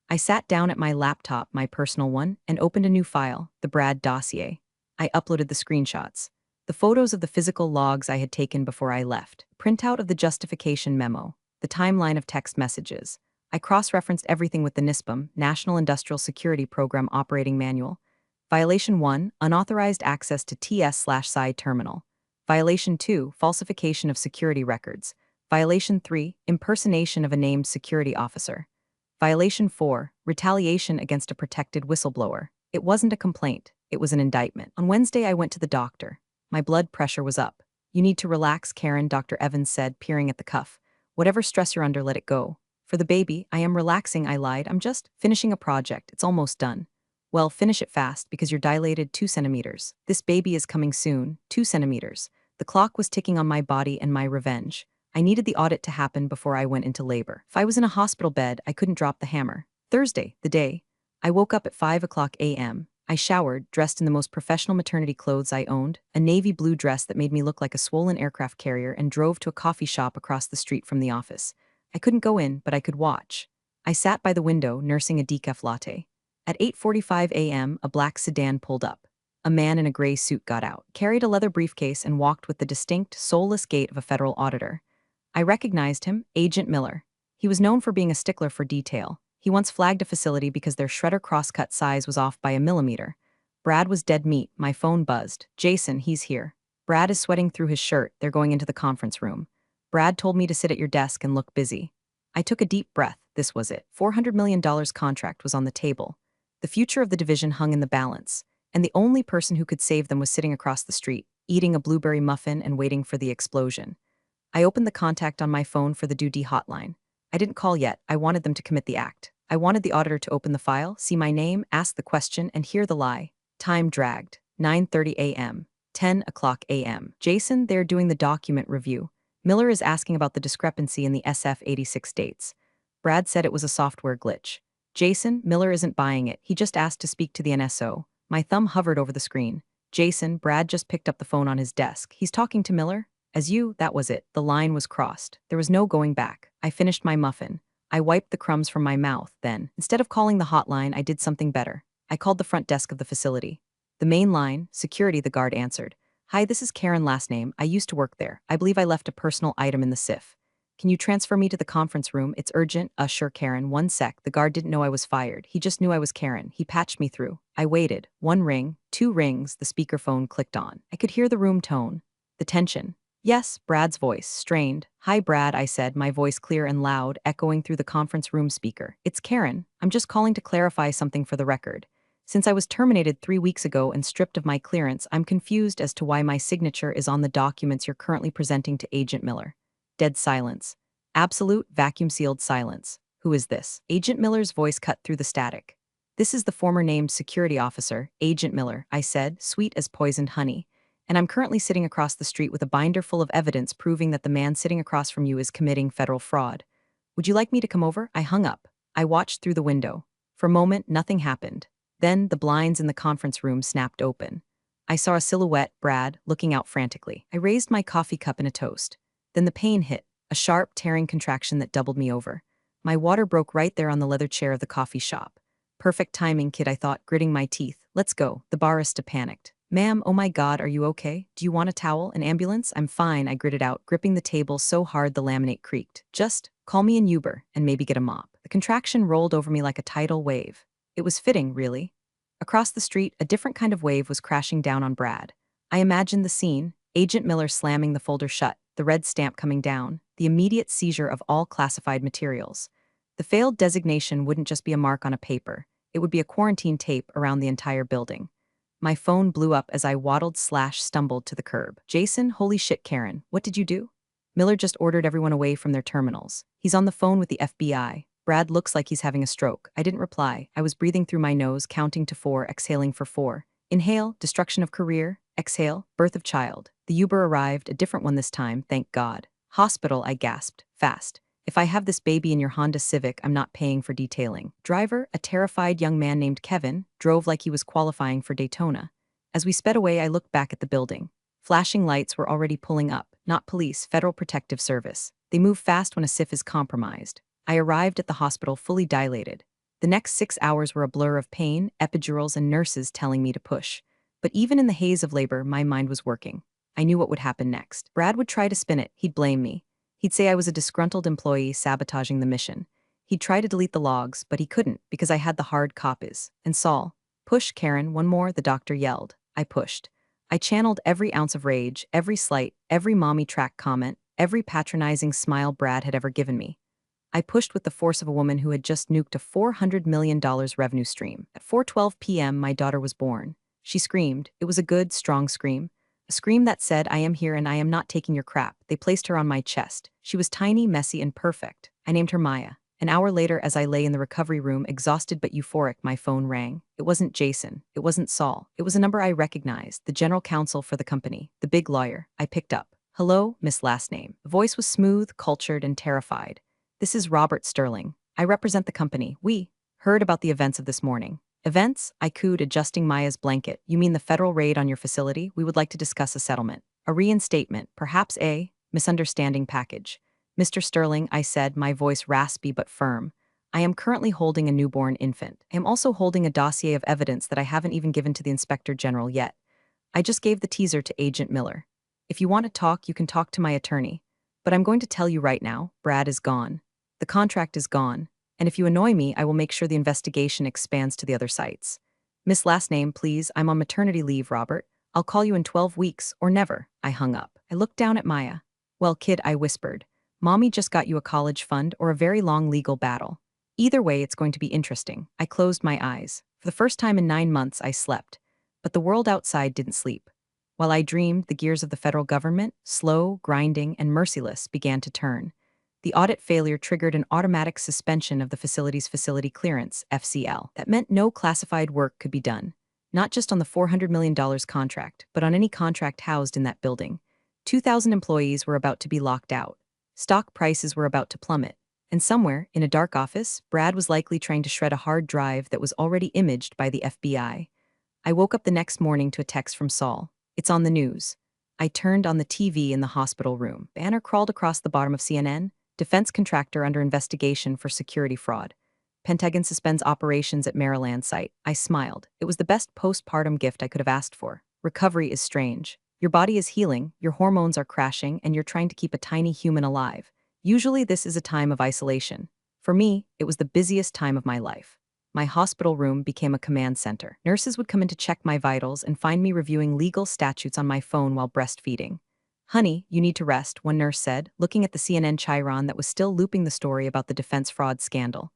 I sat down at my laptop, my personal one, and opened a new file, the Brad dossier. I uploaded the screenshots. The photos of the physical logs I had taken before I left, printout of the justification memo, the timeline of text messages. I cross-referenced everything with the NISPOM, National Industrial Security Program Operating Manual. Violation 1, unauthorized access to TS/side terminal. Violation 2, falsification of security records. Violation 3, impersonation of a named security officer. Violation 4, retaliation against a protected whistleblower. It wasn't a complaint, it was an indictment. On Wednesday, I went to the doctor. My blood pressure was up. You need to relax, Karen, Dr. Evans said, peering at the cuff. Whatever stress you're under, let it go. For the baby, I am relaxing, I lied. I'm just finishing a project. It's almost done. Well, finish it fast because you're dilated 2 centimeters. This baby is coming soon, 2 centimeters. The clock was ticking on my body and my revenge. I needed the audit to happen before I went into labor. If I was in a hospital bed, I couldn't drop the hammer. Thursday, the day. I woke up at 5 o'clock a.m. I showered, dressed in the most professional maternity clothes I owned, a navy blue dress that made me look like a swollen aircraft carrier, and drove to a coffee shop across the street from the office. I couldn't go in, but I could watch. I sat by the window, nursing a decaf latte. At 8:45 a.m., a black sedan pulled up. A man in a gray suit got out, carried a leather briefcase, and walked with the distinct, soulless gait of a federal auditor. I recognized him, Agent Miller. He was known for being a stickler for detail. He once flagged a facility because their shredder crosscut size was off by a millimeter. Brad was dead meat. My phone buzzed. Jason, he's here. Brad is sweating through his shirt. They're going into the conference room. Brad told me to sit at your desk and look busy. I took a deep breath. This was it. $400 million contract was on the table. The future of the division hung in the balance, and the only person who could save them was sitting across the street, eating a blueberry muffin and waiting for the explosion. I opened the contact on my phone for the duty hotline. I didn't call yet. I wanted them to commit the act. I wanted the auditor to open the file, see my name, ask the question, and hear the lie. Time dragged. 9:30 a.m. 10 o'clock a.m. Jason, they're doing the document review. Miller is asking about the discrepancy in the SF-86 dates. Brad said it was a software glitch. Jason, Miller isn't buying it. He just asked to speak to the NSO. My thumb hovered over the screen. Jason, Brad just picked up the phone on his desk. He's talking to Miller? As you, that was it. The line was crossed. There was no going back. I finished my muffin. I wiped the crumbs from my mouth, then, instead of calling the hotline, I did something better. I called the front desk of the facility. The main line, security, the guard answered. Hi, this is Karen, last name. I used to work there. I believe I left a personal item in the SIF. Can you transfer me to the conference room? It's urgent. Sure, Karen. 1 sec. The guard didn't know I was fired. He just knew I was Karen. He patched me through. I waited. 1 ring, 2 rings, the speakerphone clicked on. I could hear the room tone. The tension. Yes, Brad's voice, strained. Hi, Brad, I said, my voice clear and loud, echoing through the conference room speaker. It's Karen. I'm just calling to clarify something for the record. Since I was terminated 3 weeks ago and stripped of my clearance, I'm confused as to why my signature is on the documents you're currently presenting to Agent Miller. Dead silence. Absolute, vacuum-sealed silence. Who is this? Agent Miller's voice cut through the static. This is the former named security officer, Agent Miller, I said, sweet as poisoned honey. And I'm currently sitting across the street with a binder full of evidence proving that the man sitting across from you is committing federal fraud. Would you like me to come over? I hung up. I watched through the window. For a moment, nothing happened. Then, the blinds in the conference room snapped open. I saw a silhouette, Brad, looking out frantically. I raised my coffee cup in a toast. Then the pain hit, a sharp, tearing contraction that doubled me over. My water broke right there on the leather chair of the coffee shop. Perfect timing, kid, I thought, gritting my teeth. Let's go. The barista panicked. Ma'am, oh my god, are you okay? Do you want a towel? An ambulance? I'm fine, I gritted out, gripping the table so hard the laminate creaked. Just call me an Uber and maybe get a mop. The contraction rolled over me like a tidal wave. It was fitting, really. Across the street, a different kind of wave was crashing down on Brad. I imagined the scene, Agent Miller slamming the folder shut, the red stamp coming down, the immediate seizure of all classified materials. The failed designation wouldn't just be a mark on a paper, it would be a quarantine tape around the entire building. My phone blew up as I waddled/stumbled to the curb. Jason, holy shit, Karen, what did you do? Miller just ordered everyone away from their terminals. He's on the phone with the FBI. Brad looks like he's having a stroke. I didn't reply. I was breathing through my nose, counting to 4, exhaling for 4. Inhale, destruction of career. Exhale, birth of child. The Uber arrived, a different one this time, thank God. Hospital, I gasped. Fast. If I have this baby in your Honda Civic, I'm not paying for detailing. Driver, a terrified young man named Kevin, drove like he was qualifying for Daytona. As we sped away, I looked back at the building. Flashing lights were already pulling up. Not police, Federal Protective Service. They move fast when a SIF is compromised. I arrived at the hospital fully dilated. The next 6 hours were a blur of pain, epidurals, and nurses telling me to push. But even in the haze of labor, my mind was working. I knew what would happen next. Brad would try to spin it. He'd blame me. He'd say I was a disgruntled employee sabotaging the mission. He'd try to delete the logs, but he couldn't because I had the hard copies. And Saul, push, Karen, one more, the doctor yelled. I pushed. I channeled every ounce of rage, every slight, every mommy track comment, every patronizing smile Brad had ever given me. I pushed with the force of a woman who had just nuked a $400 million revenue stream. At 4:12 p.m., my daughter was born. She screamed. It was a good, strong scream. A scream that said, I am here and I am not taking your crap. They placed her on my chest. She was tiny, messy, and perfect. I named her Maya. An hour later, as I lay in the recovery room, exhausted but euphoric, my phone rang. It wasn't Jason. It wasn't Saul. It was a number I recognized, the general counsel for the company, the big lawyer. I picked up. Hello, Miss Last Name. The voice was smooth, cultured, and terrified. This is Robert Sterling. I represent the company. We heard about the events of this morning. Events? I cooed, adjusting Maya's blanket. You mean the federal raid on your facility? We would like to discuss a settlement. A reinstatement, perhaps a misunderstanding package. Mr. Sterling, I said, my voice raspy but firm. I am currently holding a newborn infant. I am also holding a dossier of evidence that I haven't even given to the Inspector General yet. I just gave the teaser to Agent Miller. If you want to talk, you can talk to my attorney. But I'm going to tell you right now, Brad is gone. The contract is gone. And if you annoy me, I will make sure the investigation expands to the other sites. Miss Last Name, please, I'm on maternity leave, Robert. I'll call you in 12 weeks, or never. I hung up. I looked down at Maya. Well, kid, I whispered. Mommy just got you a college fund or a very long legal battle. Either way, it's going to be interesting. I closed my eyes. For the first time in 9 months, I slept. But the world outside didn't sleep. While I dreamed, the gears of the federal government, slow, grinding, and merciless, began to turn. The audit failure triggered an automatic suspension of the facility's facility clearance, FCL. That meant no classified work could be done, not just on the $400 million contract, but on any contract housed in that building. 2,000 employees were about to be locked out. Stock prices were about to plummet. And somewhere, in a dark office, Brad was likely trying to shred a hard drive that was already imaged by the FBI. I woke up the next morning to a text from Saul. It's on the news. I turned on the TV in the hospital room. Banner crawled across the bottom of CNN. Defense contractor under investigation for security fraud. Pentagon suspends operations at Maryland site. I smiled. It was the best postpartum gift I could have asked for. Recovery is strange. Your body is healing, your hormones are crashing, and you're trying to keep a tiny human alive. Usually this is a time of isolation. For me, it was the busiest time of my life. My hospital room became a command center. Nurses would come in to check my vitals and find me reviewing legal statutes on my phone while breastfeeding. Honey, you need to rest, one nurse said, looking at the CNN chyron that was still looping the story about the defense fraud scandal.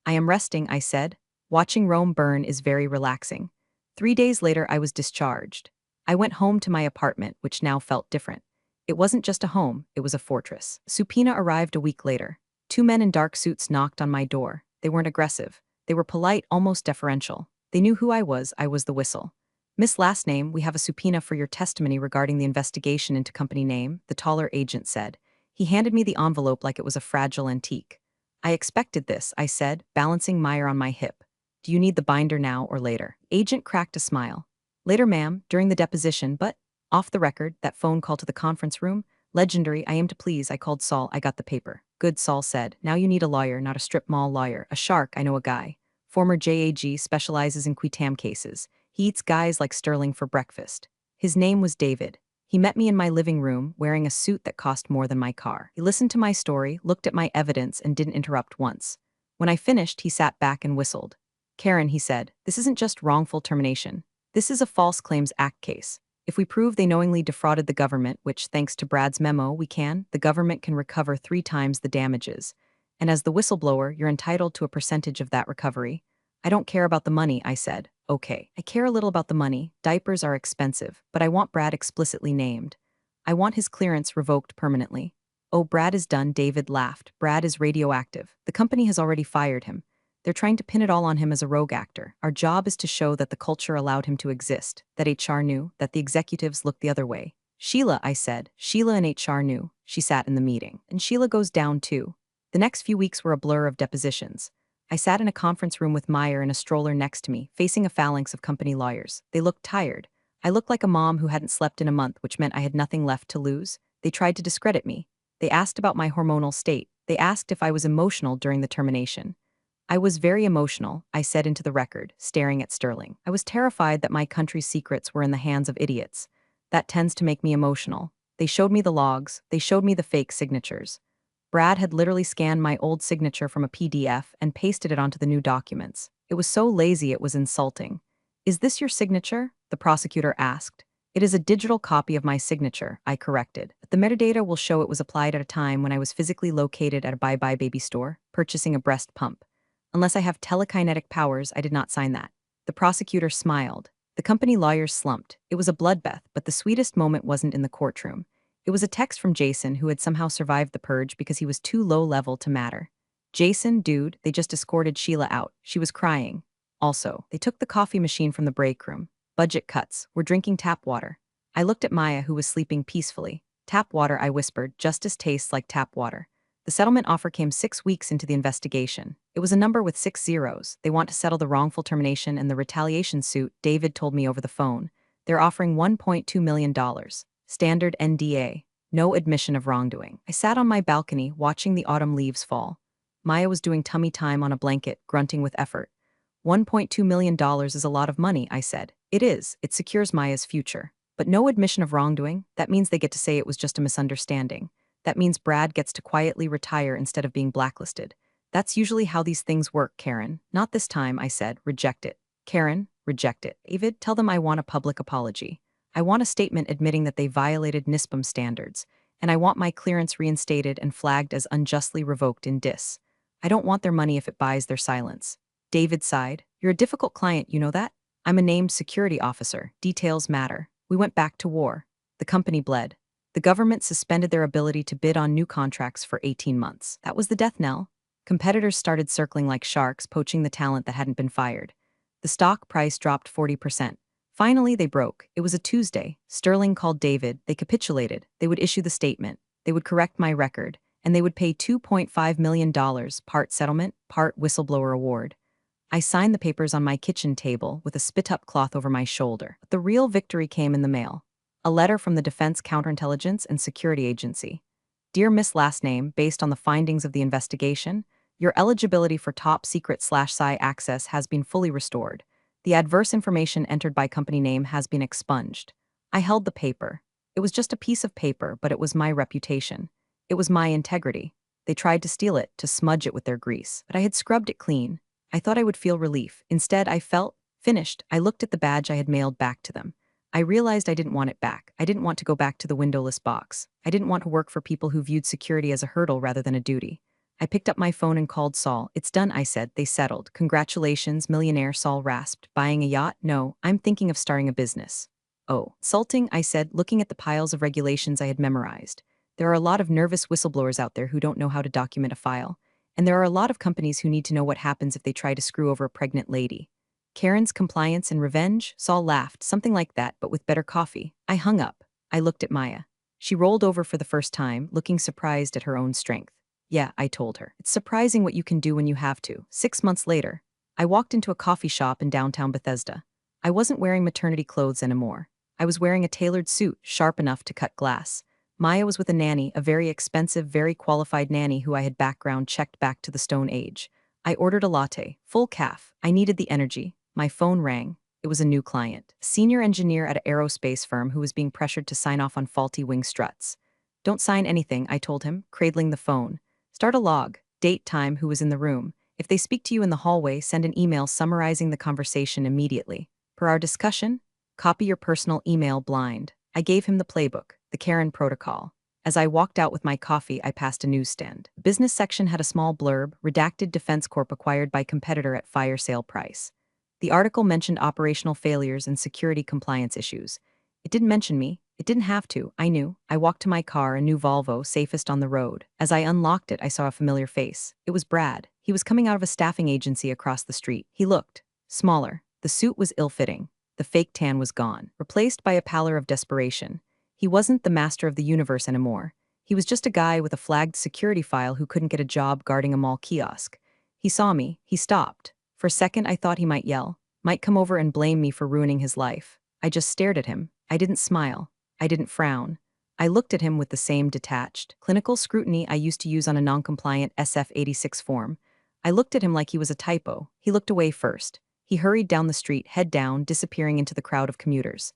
I am resting, I said. Watching Rome burn is very relaxing. 3 days later, I was discharged. I went home to my apartment, which now felt different. It wasn't just a home, it was a fortress. Subpoena arrived a week later. 2 men in dark suits knocked on my door. They weren't aggressive. They were polite, almost deferential. They knew who I was the whistle. Miss Last Name, we have a subpoena for your testimony regarding the investigation into company name, the taller agent said. He handed me the envelope like it was a fragile antique. I expected this, I said, balancing Meyer on my hip. Do you need the binder now or later? Agent cracked a smile. Later, ma'am, during the deposition, but off the record, that phone call to the conference room, legendary, I am to please, I called Saul, I got the paper. Good, Saul said. Now you need a lawyer, not a strip mall lawyer. A shark, I know a guy. former JAG, specializes in Quitam cases. He eats guys like Sterling for breakfast. His name was David. He met me in my living room wearing a suit that cost more than my car. He listened to my story, looked at my evidence, and didn't interrupt once. When I finished, he sat back and whistled. Karen, he said, this isn't just wrongful termination. This is a False Claims Act case. If we prove they knowingly defrauded the government, which, thanks to Brad's memo, the government can recover 3 times the damages. And as the whistleblower, you're entitled to a percentage of that recovery. I don't care about the money, I said. Okay, I care a little about the money. Diapers are expensive, but I want Brad explicitly named. I want his clearance revoked permanently. Oh, Brad is done, David laughed. Brad is radioactive. The company has already fired him. They're trying to pin it all on him as a rogue actor. Our job is to show that the culture allowed him to exist, that HR knew, that the executives looked the other way. Sheila, I said. Sheila and HR knew. She sat in the meeting. And Sheila goes down too. The next few weeks were a blur of depositions. I sat in a conference room with Meyer in a stroller next to me, facing a phalanx of company lawyers. They looked tired. I looked like a mom who hadn't slept in a month, which meant I had nothing left to lose. They tried to discredit me. They asked about my hormonal state. They asked if I was emotional during the termination. I was very emotional, I said into the record, staring at Sterling. I was terrified that my country's secrets were in the hands of idiots. That tends to make me emotional. They showed me the logs. They showed me the fake signatures. Brad had literally scanned my old signature from a PDF and pasted it onto the new documents. It was so lazy it was insulting. Is this your signature? The prosecutor asked. It is a digital copy of my signature, I corrected. The metadata will show it was applied at a time when I was physically located at a Bye Bye Baby store, purchasing a breast pump. Unless I have telekinetic powers, I did not sign that. The prosecutor smiled. The company lawyers slumped. It was a bloodbath, but the sweetest moment wasn't in the courtroom. It was a text from Jason, who had somehow survived the purge because he was too low-level to matter. Jason, dude, they just escorted Sheila out. She was crying. Also, they took the coffee machine from the break room. Budget cuts. We're drinking tap water. I looked at Maya, who was sleeping peacefully. Tap water, I whispered. Justice tastes like tap water. The settlement offer came 6 weeks into the investigation. It was a number with 6 zeros. They want to settle the wrongful termination and the retaliation suit, David told me over the phone. They're offering $1.2 million. Standard NDA. No admission of wrongdoing. I sat on my balcony, watching the autumn leaves fall. Maya was doing tummy time on a blanket, grunting with effort. $1.2 million is a lot of money, I said. It is. It secures Maya's future. But no admission of wrongdoing? That means they get to say it was just a misunderstanding. That means Brad gets to quietly retire instead of being blacklisted. That's usually how these things work, Karen. Not this time, I said. Reject it. Karen, reject it. David, tell them I want a public apology. I want a statement admitting that they violated NISPM standards, and I want my clearance reinstated and flagged as unjustly revoked in DIS. I don't want their money if it buys their silence. David sighed. You're a difficult client, you know that? I'm a named security officer. Details matter. We went back to war. The company bled. The government suspended their ability to bid on new contracts for 18 months. That was the death knell. Competitors started circling like sharks, poaching the talent that hadn't been fired. The stock price dropped 40%. Finally, they broke. It was a Tuesday. Sterling called David. They capitulated. They would issue the statement. They would correct my record. And they would pay $2.5 million, part settlement, part whistleblower award. I signed the papers on my kitchen table with a spit-up cloth over my shoulder. But the real victory came in the mail. A letter from the Defense Counterintelligence and Security Agency. Dear Miss Last Name, based on the findings of the investigation, your eligibility for top secret/PSI access has been fully restored. The adverse information entered by company name has been expunged. I held the paper. It was just a piece of paper, but it was my reputation. It was my integrity. They tried to steal it, to smudge it with their grease, but I had scrubbed it clean. I thought I would feel relief. Instead, I felt finished. I looked at the badge I had mailed back to them. I realized I didn't want it back. I didn't want to go back to the windowless box. I didn't want to work for people who viewed security as a hurdle rather than a duty. I picked up my phone and called Saul. It's done, I said. They settled. Congratulations, millionaire, Saul rasped. Buying a yacht? No, I'm thinking of starting a business. Oh, insulting, I said, looking at the piles of regulations I had memorized. There are a lot of nervous whistleblowers out there who don't know how to document a file. And there are a lot of companies who need to know what happens if they try to screw over a pregnant lady. Karen's compliance and revenge? Saul laughed, something like that, but with better coffee. I hung up. I looked at Maya. She rolled over for the first time, looking surprised at her own strength. Yeah, I told her. It's surprising what you can do when you have to. 6 months later, I walked into a coffee shop in downtown Bethesda. I wasn't wearing maternity clothes anymore. I was wearing a tailored suit, sharp enough to cut glass. Maya was with a nanny, a very expensive, very qualified nanny who I had background checked back to the Stone Age. I ordered a latte, full caf. I needed the energy. My phone rang. It was a new client, a senior engineer at an aerospace firm who was being pressured to sign off on faulty wing struts. Don't sign anything, I told him, cradling the phone. Start a log, date, time, who was in the room. If they speak to you in the hallway, send an email summarizing the conversation immediately. Per our discussion, copy your personal email blind. I gave him the playbook, the Karen protocol. As I walked out with my coffee, I passed a newsstand. The business section had a small blurb, redacted Defense Corp acquired by competitor at fire sale price. The article mentioned operational failures and security compliance issues. It didn't mention me. It didn't have to. I knew. I walked to my car, a new Volvo, safest on the road. As I unlocked it, I saw a familiar face. It was Brad. He was coming out of a staffing agency across the street. He looked smaller. The suit was ill-fitting. The fake tan was gone, replaced by a pallor of desperation. He wasn't the master of the universe anymore. He was just a guy with a flagged security file who couldn't get a job guarding a mall kiosk. He saw me. He stopped. For a second, I thought he might yell, might come over and blame me for ruining his life. I just stared at him. I didn't smile. I didn't frown. I looked at him with the same detached, clinical scrutiny I used to use on a non-compliant SF-86 form. I looked at him like he was a typo. He looked away first. He hurried down the street, head down, disappearing into the crowd of commuters.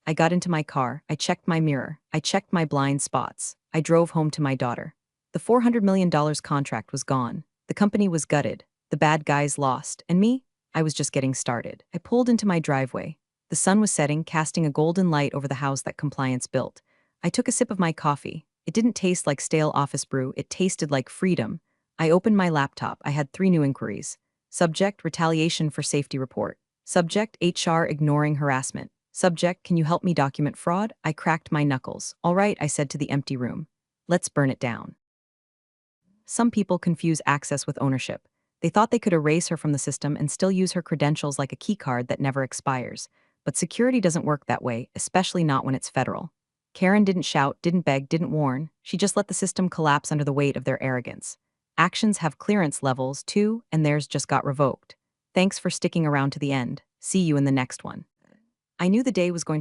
I got into my car. I checked my mirror. I checked my blind spots. I drove home to my daughter. The $400 million contract was gone. The company was gutted. The bad guys lost. And me? I was just getting started. I pulled into my driveway. The sun was setting, casting a golden light over the house that compliance built. I took a sip of my coffee. It didn't taste like stale office brew. It tasted like freedom. I opened my laptop. I had 3 new inquiries. Subject, retaliation for safety report. Subject, HR ignoring harassment. Subject, can you help me document fraud? I cracked my knuckles. All right, I said to the empty room. Let's burn it down. Some people confuse access with ownership. They thought they could erase her from the system and still use her credentials like a keycard that never expires. But security doesn't work that way, especially not when it's federal. Karen didn't shout, didn't beg, didn't warn. She just let the system collapse under the weight of their arrogance. Actions have clearance levels, too, and theirs just got revoked. Thanks for sticking around to the end. See you in the next one. I knew the day was going to